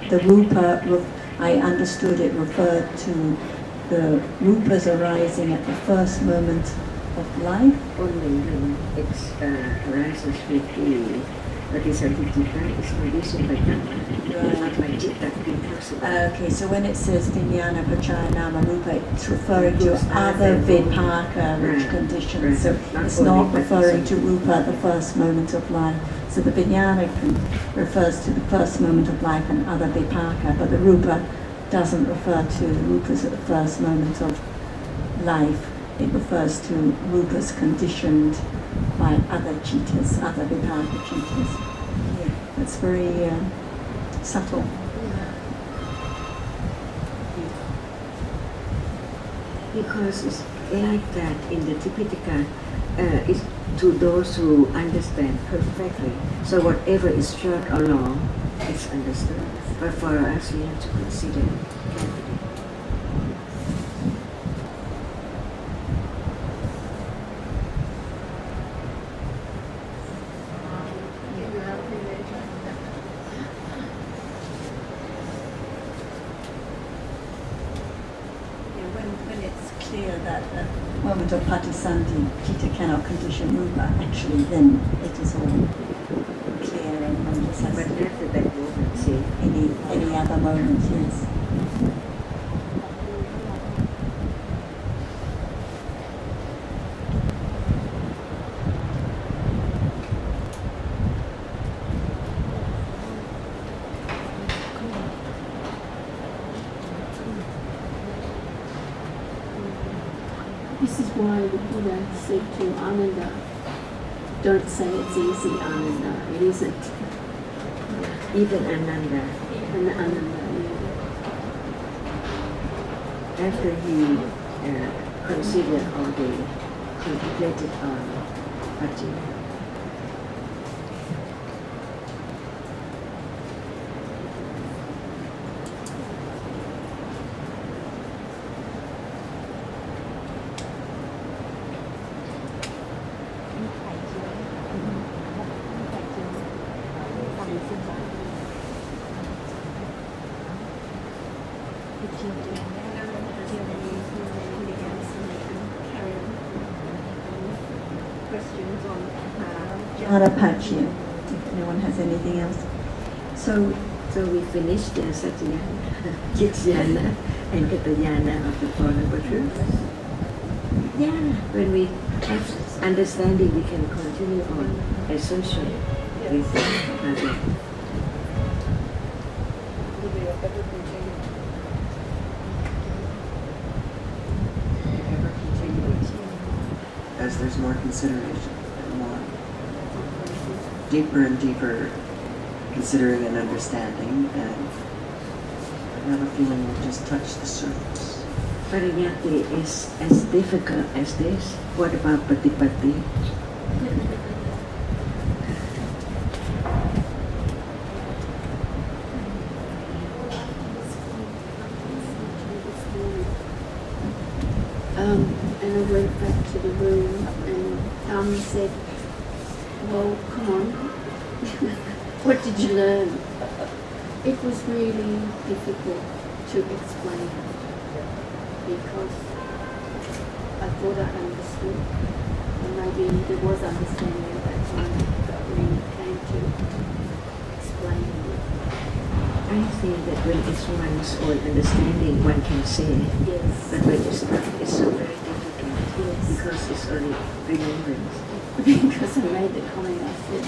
the rupa, I understood it referred to the rupas arising at the first moment of life. Only when it arises with the patisandhi is conditioned by karma, not by citta, impossible. Okay, so when it says vijnana, pachaya, nama, rupa, it's referring to other vipaka which Right, conditions. right. So Not it's only not referring to patisandhi. rupa at the first moment of life. So the vijnana refers to the first moment of life and other vipaka, but the rupa doesn't refer to rupas at the first moment of life. It refers to rupas conditioned by other cittas, other vipaka cittas. Yeah, that's very subtle. Because it's like that in the Tipitaka, it's to those who understand perfectly. So whatever is short or long, it's understood. But for us, we have to consider carefully. When it's clear that the moment of patisandhi, citta cannot condition rupa, actually then it is all clear moments has But to be after that moment, see, any other moment, yes. This is why the Buddha said to Ananda, don't say it's easy, Ananda. It isn't. even Ananda, And Ananda, after he considered all the contemplated on Ajna, questions on Adapatya, if anyone has anything else. So we finished the Satyana, Jitsana, and Katayana of the Four Noble Truths. Yeah, when we have understanding, we can continue on associate with other. Ever continuing as there's more consideration and more deeper and deeper considering and understanding, and I have a feeling we'll just touch the surface. Pariyati is as difficult as this. What about Patipati? and I went back to the room and Dhamma said, well, come on, what did you learn? It was really difficult to explain because I thought I understood, and maybe there was understanding at that time, but when it came to explaining it, I think that when it's one's own understanding, one can say, yes, but when it's not, it's so very difficult yes. because it's only remembrance. Because I made the comment, I said,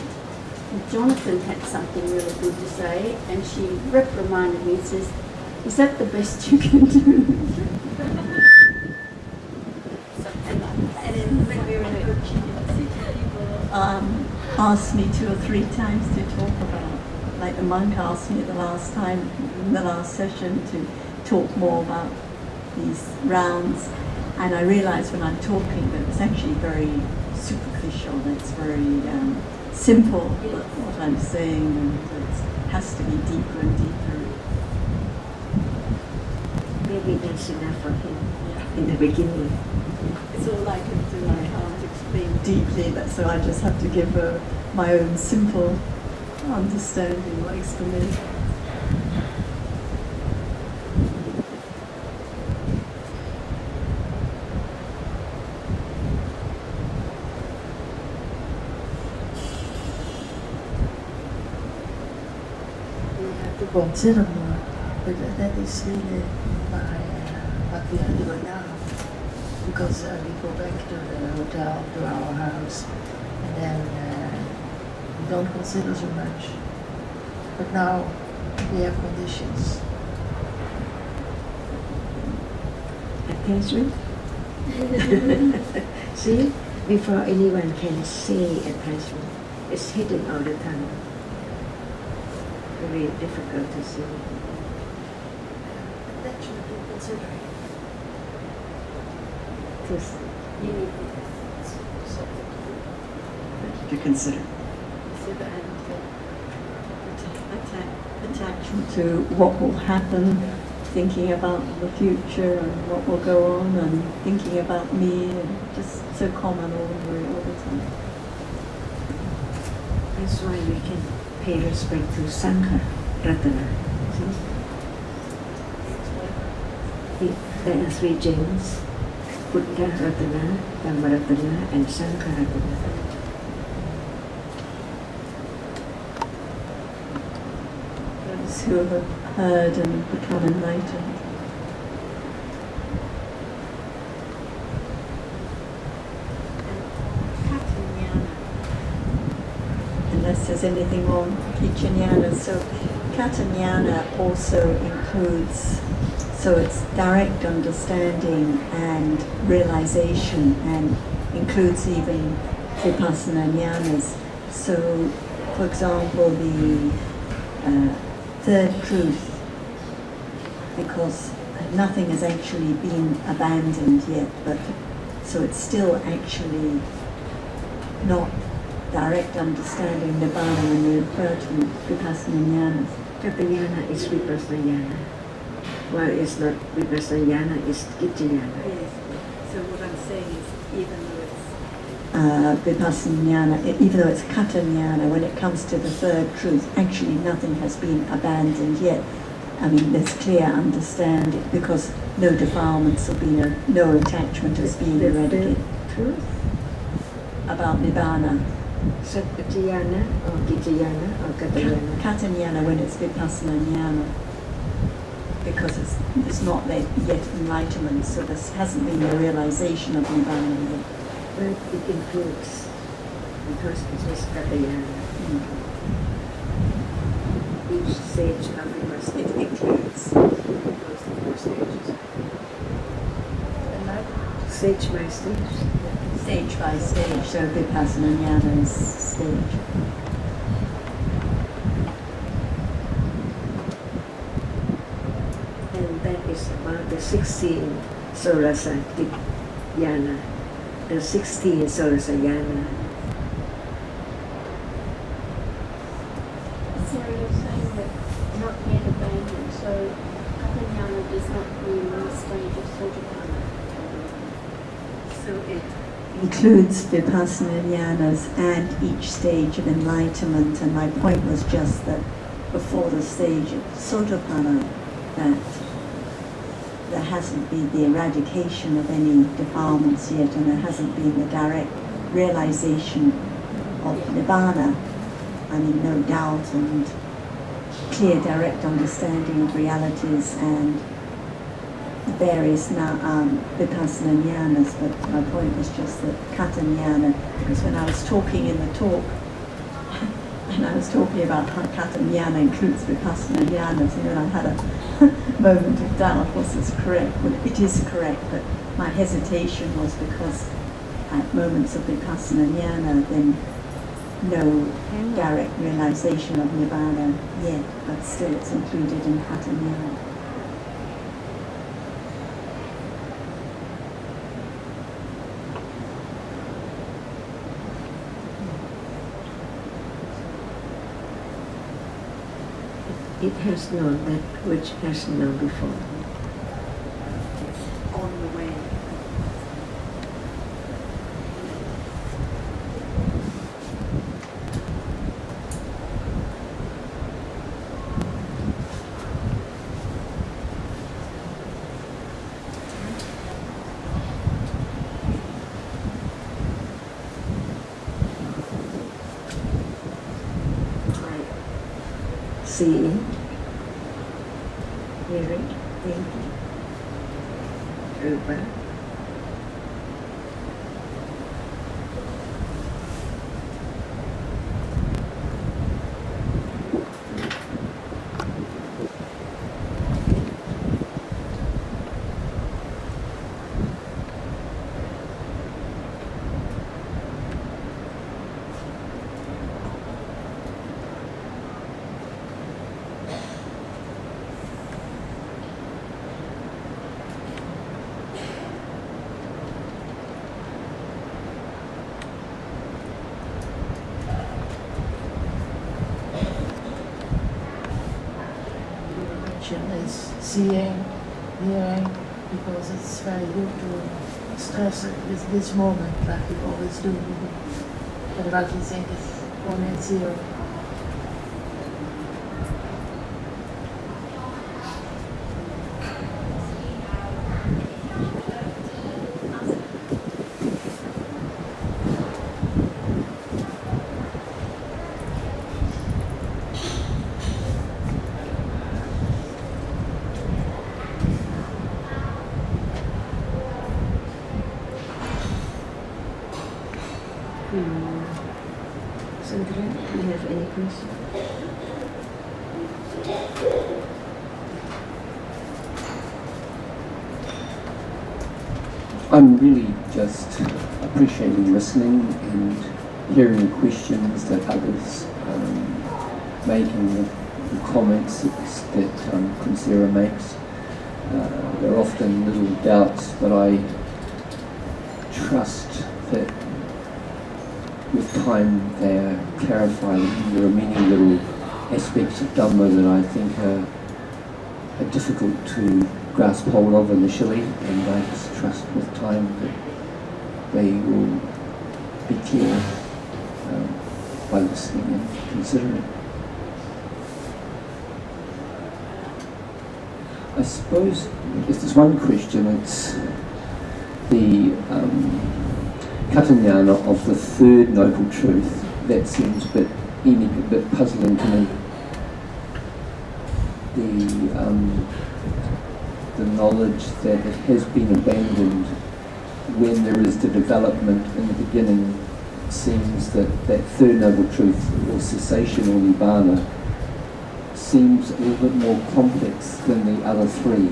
Jonathan had something really good to say, and she reprimanded me and says, is that the best you can do? Something like that. And then when we were in a group, she didn't sit asked me 2 or 3 times to talk about, like the monk asked me the last time, in the last session, to talk more about these rounds. And I realized when I'm talking that it's actually very superficial, it's very simple, what I'm saying, and it has to be deeper and deeper. Maybe that's enough for him in the beginning. It's all I can do. I can't explain Deeply, so I just have to give her my own simple understanding or explanation. We have to consider more, but that is really what we are doing now. Because we go back to the hotel, to our house, and then we don't consider so much. But now we have conditions. Attachment? See, before anyone can say attachment, it's hidden all the time. Very difficult to see. That should be considered. Just You need To consider. Attachment to what will happen, thinking about the future and what will go on, and thinking about me, and just so common all the time. that's why we can pay respect to Sangha Ratana. See? There are 3 gems: Buddha Ratana, Dhamma Ratana, and Sangha Ratana. those who have heard and become enlightened. Unless there's anything on Vijnana. So Katanyana also includes, so it's direct understanding and realization, and includes even Vipassana jnanas. So, for example, the third truth, because nothing has actually been abandoned yet, but so it's still actually not direct understanding Nibbana when we refer to Vipassana jnanas. Katayana is Vipassana jnana. While it's not Vipassana jnana, it's Gijjana. Yes. So what I'm saying is, even though it's Vipassana jnana, even though it's Kata jnana, when it comes to the third truth, actually nothing has been abandoned yet. I mean, there's clear understanding because no defilements have been, no attachment has been eradicated. Truth? About Nibbana. Satpatiyana or Gijjana or Katayana? Kata jnana when it's Vipassana jnana, because it's not yet enlightenment, so there hasn't been a realization of Nibbana yet. But it includes, because it is Katayana. Each stage of Vipassana It includes. includes the four stages. Stage by stage. Stage by stage, so Vipassana jnana is stage. And that is about the 16 Sorasa Jnana, the 16 Sorasa Jnana. So you're saying that not yet abandoned, so Katanyana does not mean the stage of Sotapanna. so it Includes Vipassana jnanas and each stage of enlightenment, and my point was just that before the stage of Sotapanna, that there hasn't been the eradication of any defilements yet, and there hasn't been the direct realization of Nibbana. I mean, no doubt and clear direct understanding of realities and various Vipassana jnanas, but my point was just that Kata jnana, because when I was talking in the talk, and I was talking about how Kata jnana includes Vipassana jnanas, and then I had a moment of doubt, was this correct? Well, it is correct, but my hesitation was because at moments of Vipassana jnana, then no direct realization of Nibbana yet, but still it's included in Kata jnana. It has known that which has known before. on the way. Like seeing, hearing, thinking, rupa, Is seeing, hearing, because it's very good to stress it with this moment, like we always do. Otherwise we think it's 1 and 0. Sandra, do you have any question? I'm really just appreciating listening and hearing the questions that others making the comments that Kunsera makes. There are often little doubts, but I trust that with time they are clarified. There are many little aspects of Dhamma that I think are difficult to grasp hold of initially, and I just trust with time that they will be clear by listening and considering. I suppose if there's one question, it's the Katanyana of the third noble truth. That seems a bit puzzling to me. The knowledge that it has been abandoned when there is the development in the beginning seems that third noble truth, or cessation or nibbana, seems a little bit more complex than the other three.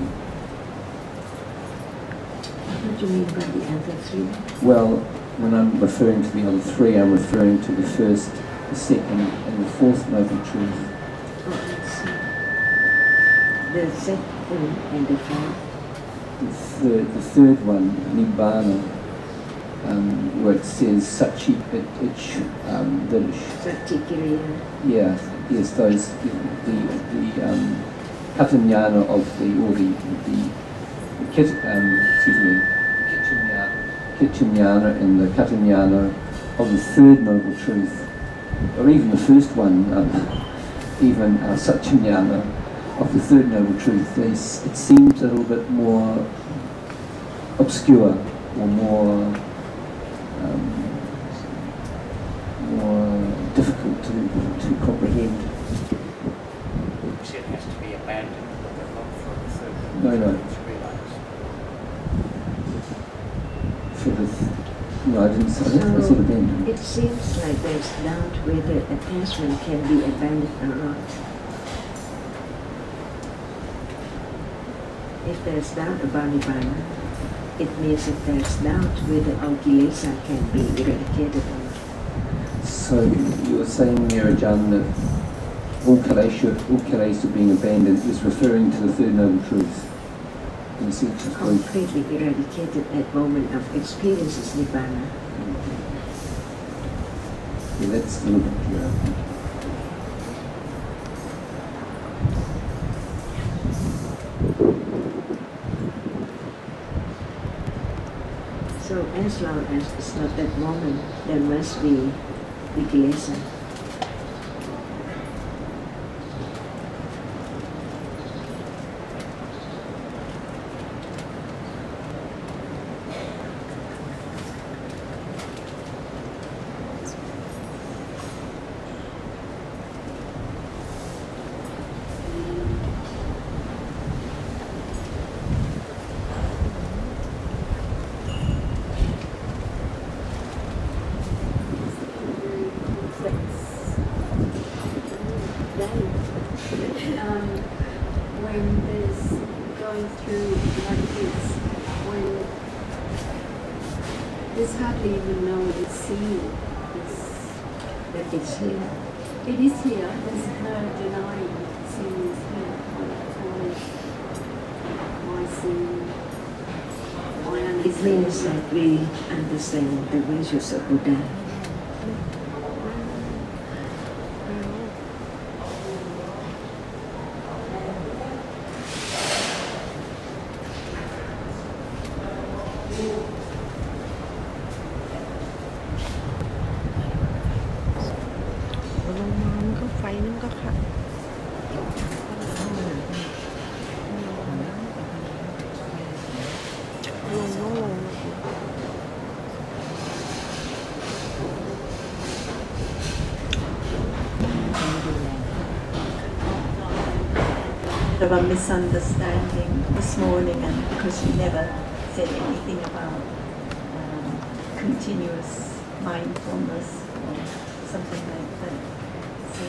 What do you mean by the other three? Well, when I'm referring to the other three, I'm referring to the first, the second, and the fourth noble truth. Oh, I see. The second and the fourth? The third one, nibbana, where it says Sachi Satyakiriya. yeah, yes, those the Katanyana of Kitanyana and the Katanyana of the third noble truth, or even the first one, even Satyanyana of the third noble truth, it seems a little bit more obscure or more difficult to comprehend. You said it has to be abandoned, but not for the third. No. To realise. For the no, I didn't say that. I said abandoned. It seems like there's doubt whether attachment can be abandoned or not. If there's doubt about nibbana, it means that there's doubt whether all kilesa can be eradicated or not. So you were saying, Mirajan, that all kilesa being abandoned is referring to the third noble truth. In a sense of Completely eradicated at moment of experience is nibbana. yeah, that's a little bit clearer. So as long as it's not that moment, there must be the kilesa. When there's going through like this, when there's hardly even know it's seen, That it's here. it is here, there's no denying sin is here. Why sin, why It understand? means that we understand the virtues of Buddha. Of a misunderstanding this morning, and because you never said anything about continuous mindfulness or something like that. So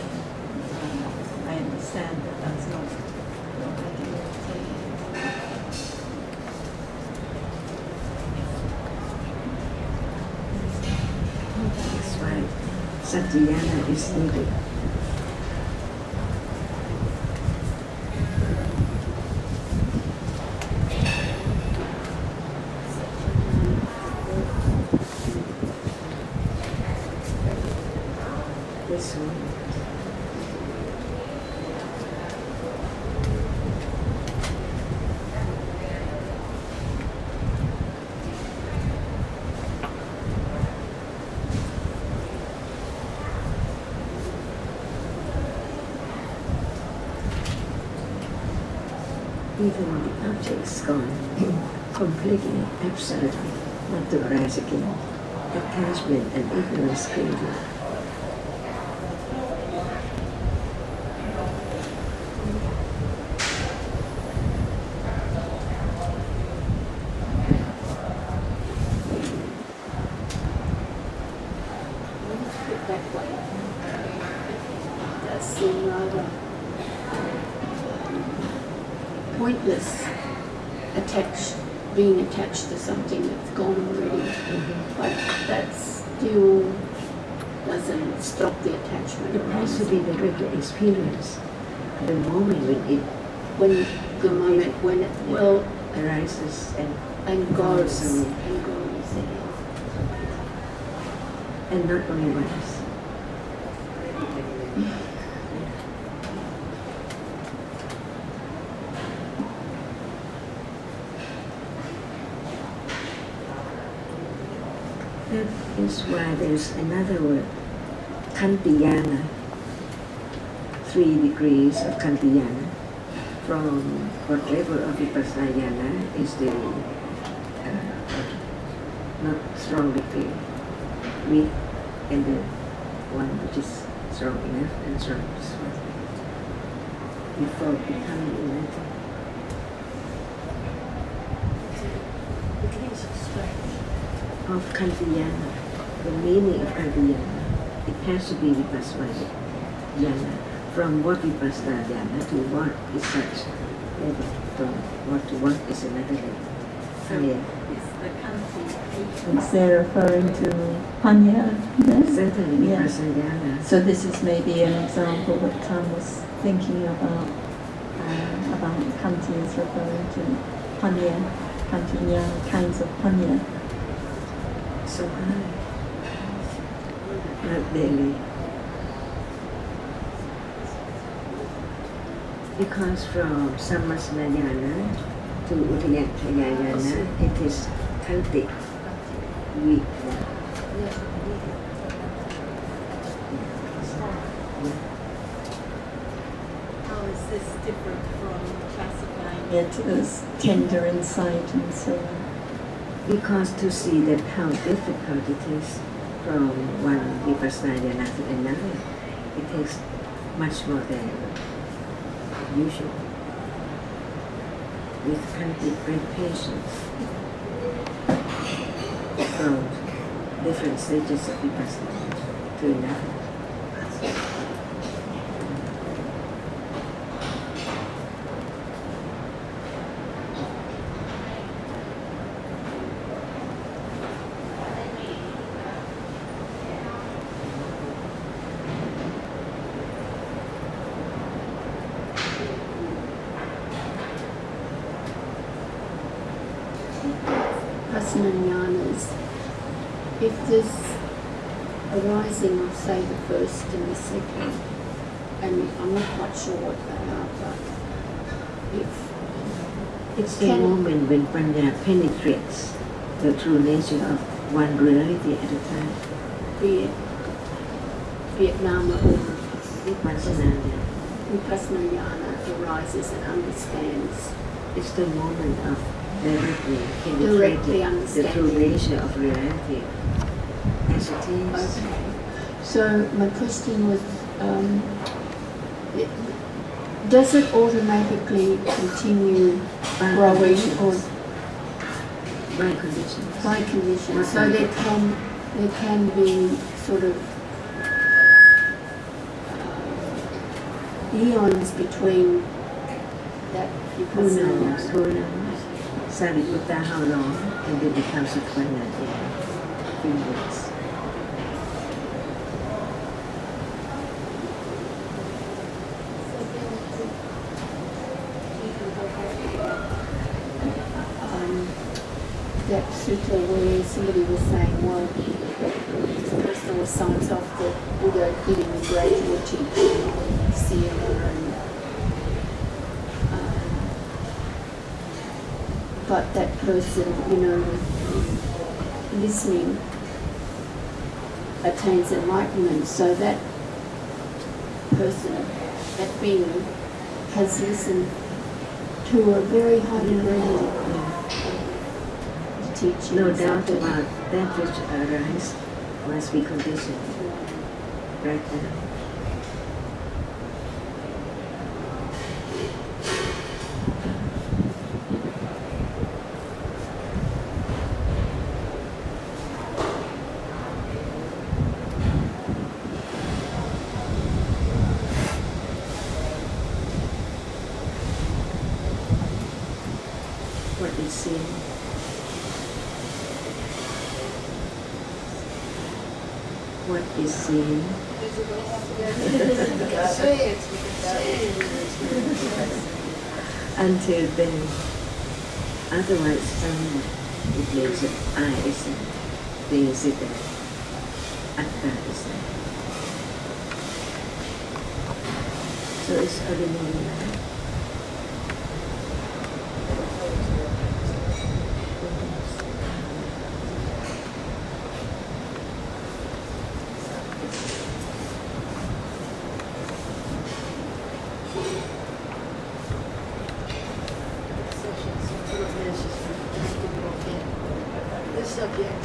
I understand that that's not your idea of taking it. That's why Satyana is needed. This one. Even the object is gone, completely, absolutely, not to arise again. Attachment and ignorance created. Put it that way. It does seem rather pointless being attached to something that's gone already. But that still doesn't stop the attachment. It has to be the regular experience. The moment when it The moment when it will arises and goes away. and goes. And not only once. That is why there's another word, Kantiyana. 3 degrees of Kantiyana. From what level of Vipassana is the not strong degree, weak, and the one which is strong enough and strong before becoming enlightened. Of Kantiyana, the meaning of Kantiyana, it has to be Vipassana. From what Vipassana to what is such level, from what to what is another level. Higher. Is the country Is there referring to Panya then? Certainly Yeah. Vipassana. So this is maybe an example that Tom was thinking about Kanti is referring to Panya, Kantiya, kinds of Panya. So high. Not daily. Because from Sammasnayana to Udayatayana, it is Kanti, weak. how is this different from classifying It is tender insight and so on. Because to see that how difficult it is from one Vipassana to another, it takes much more than usual. With great patience from different stages of Vipassana to another. Vipassana-jnanas, if this arising of, say, the first and the second, and I'm not quite sure what they are, but if It's the Can- moment when Panya penetrates the true nature of one reality at a time. be it Vietnam or Vipassana, Vipassana-jnana arises and understands. it's the moment of directly Directly penetrating the true understanding. nature of reality as it is. Okay. So my question was, does it automatically continue By growing conditions. or By conditions. by conditions? What So kind there of- come there can be sort of eons between that Who person and knows? that. Who knows? Sariputta, how long? And then becomes Sukwana in a few weeks. That sutta where somebody was saying, well, the person was signs off the Buddha giving the gradual teaching, Sila, and but that person, listening attains enlightenment. So that person, that being, has listened to a very high degree of teaching. No doubt about that which arises must be conditioned right now. What is seen? What is seen? Until then, otherwise it makes it I isn't, things it Atta isn't. So it's ordinary life. This subject,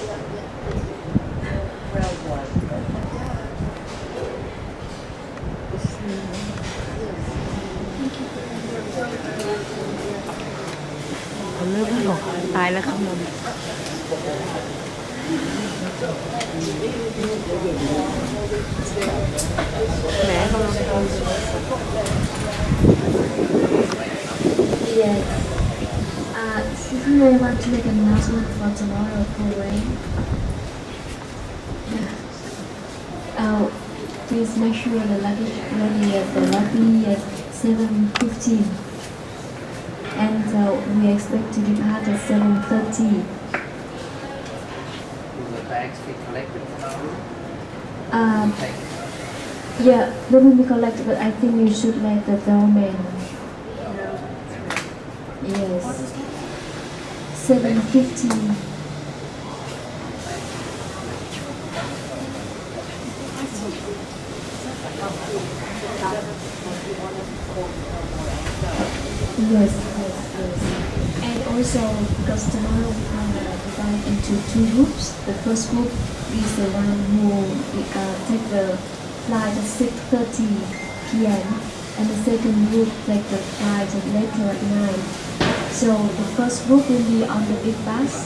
Yes. Susan may want to make an announcement for tomorrow program. Please make sure the luggage ready at the lobby at 7:15. And we expect to depart at 7:30. Will the bags be collected tomorrow? Yeah, they will be collected, but I think you should let the doorman. Yes. 7:50. Yes. And also, because tomorrow we're gonna divide into two groups. The first group is the one who take the flight at 6:30 p.m. and the second group take the flight later at night. So the first group will be on the big bus.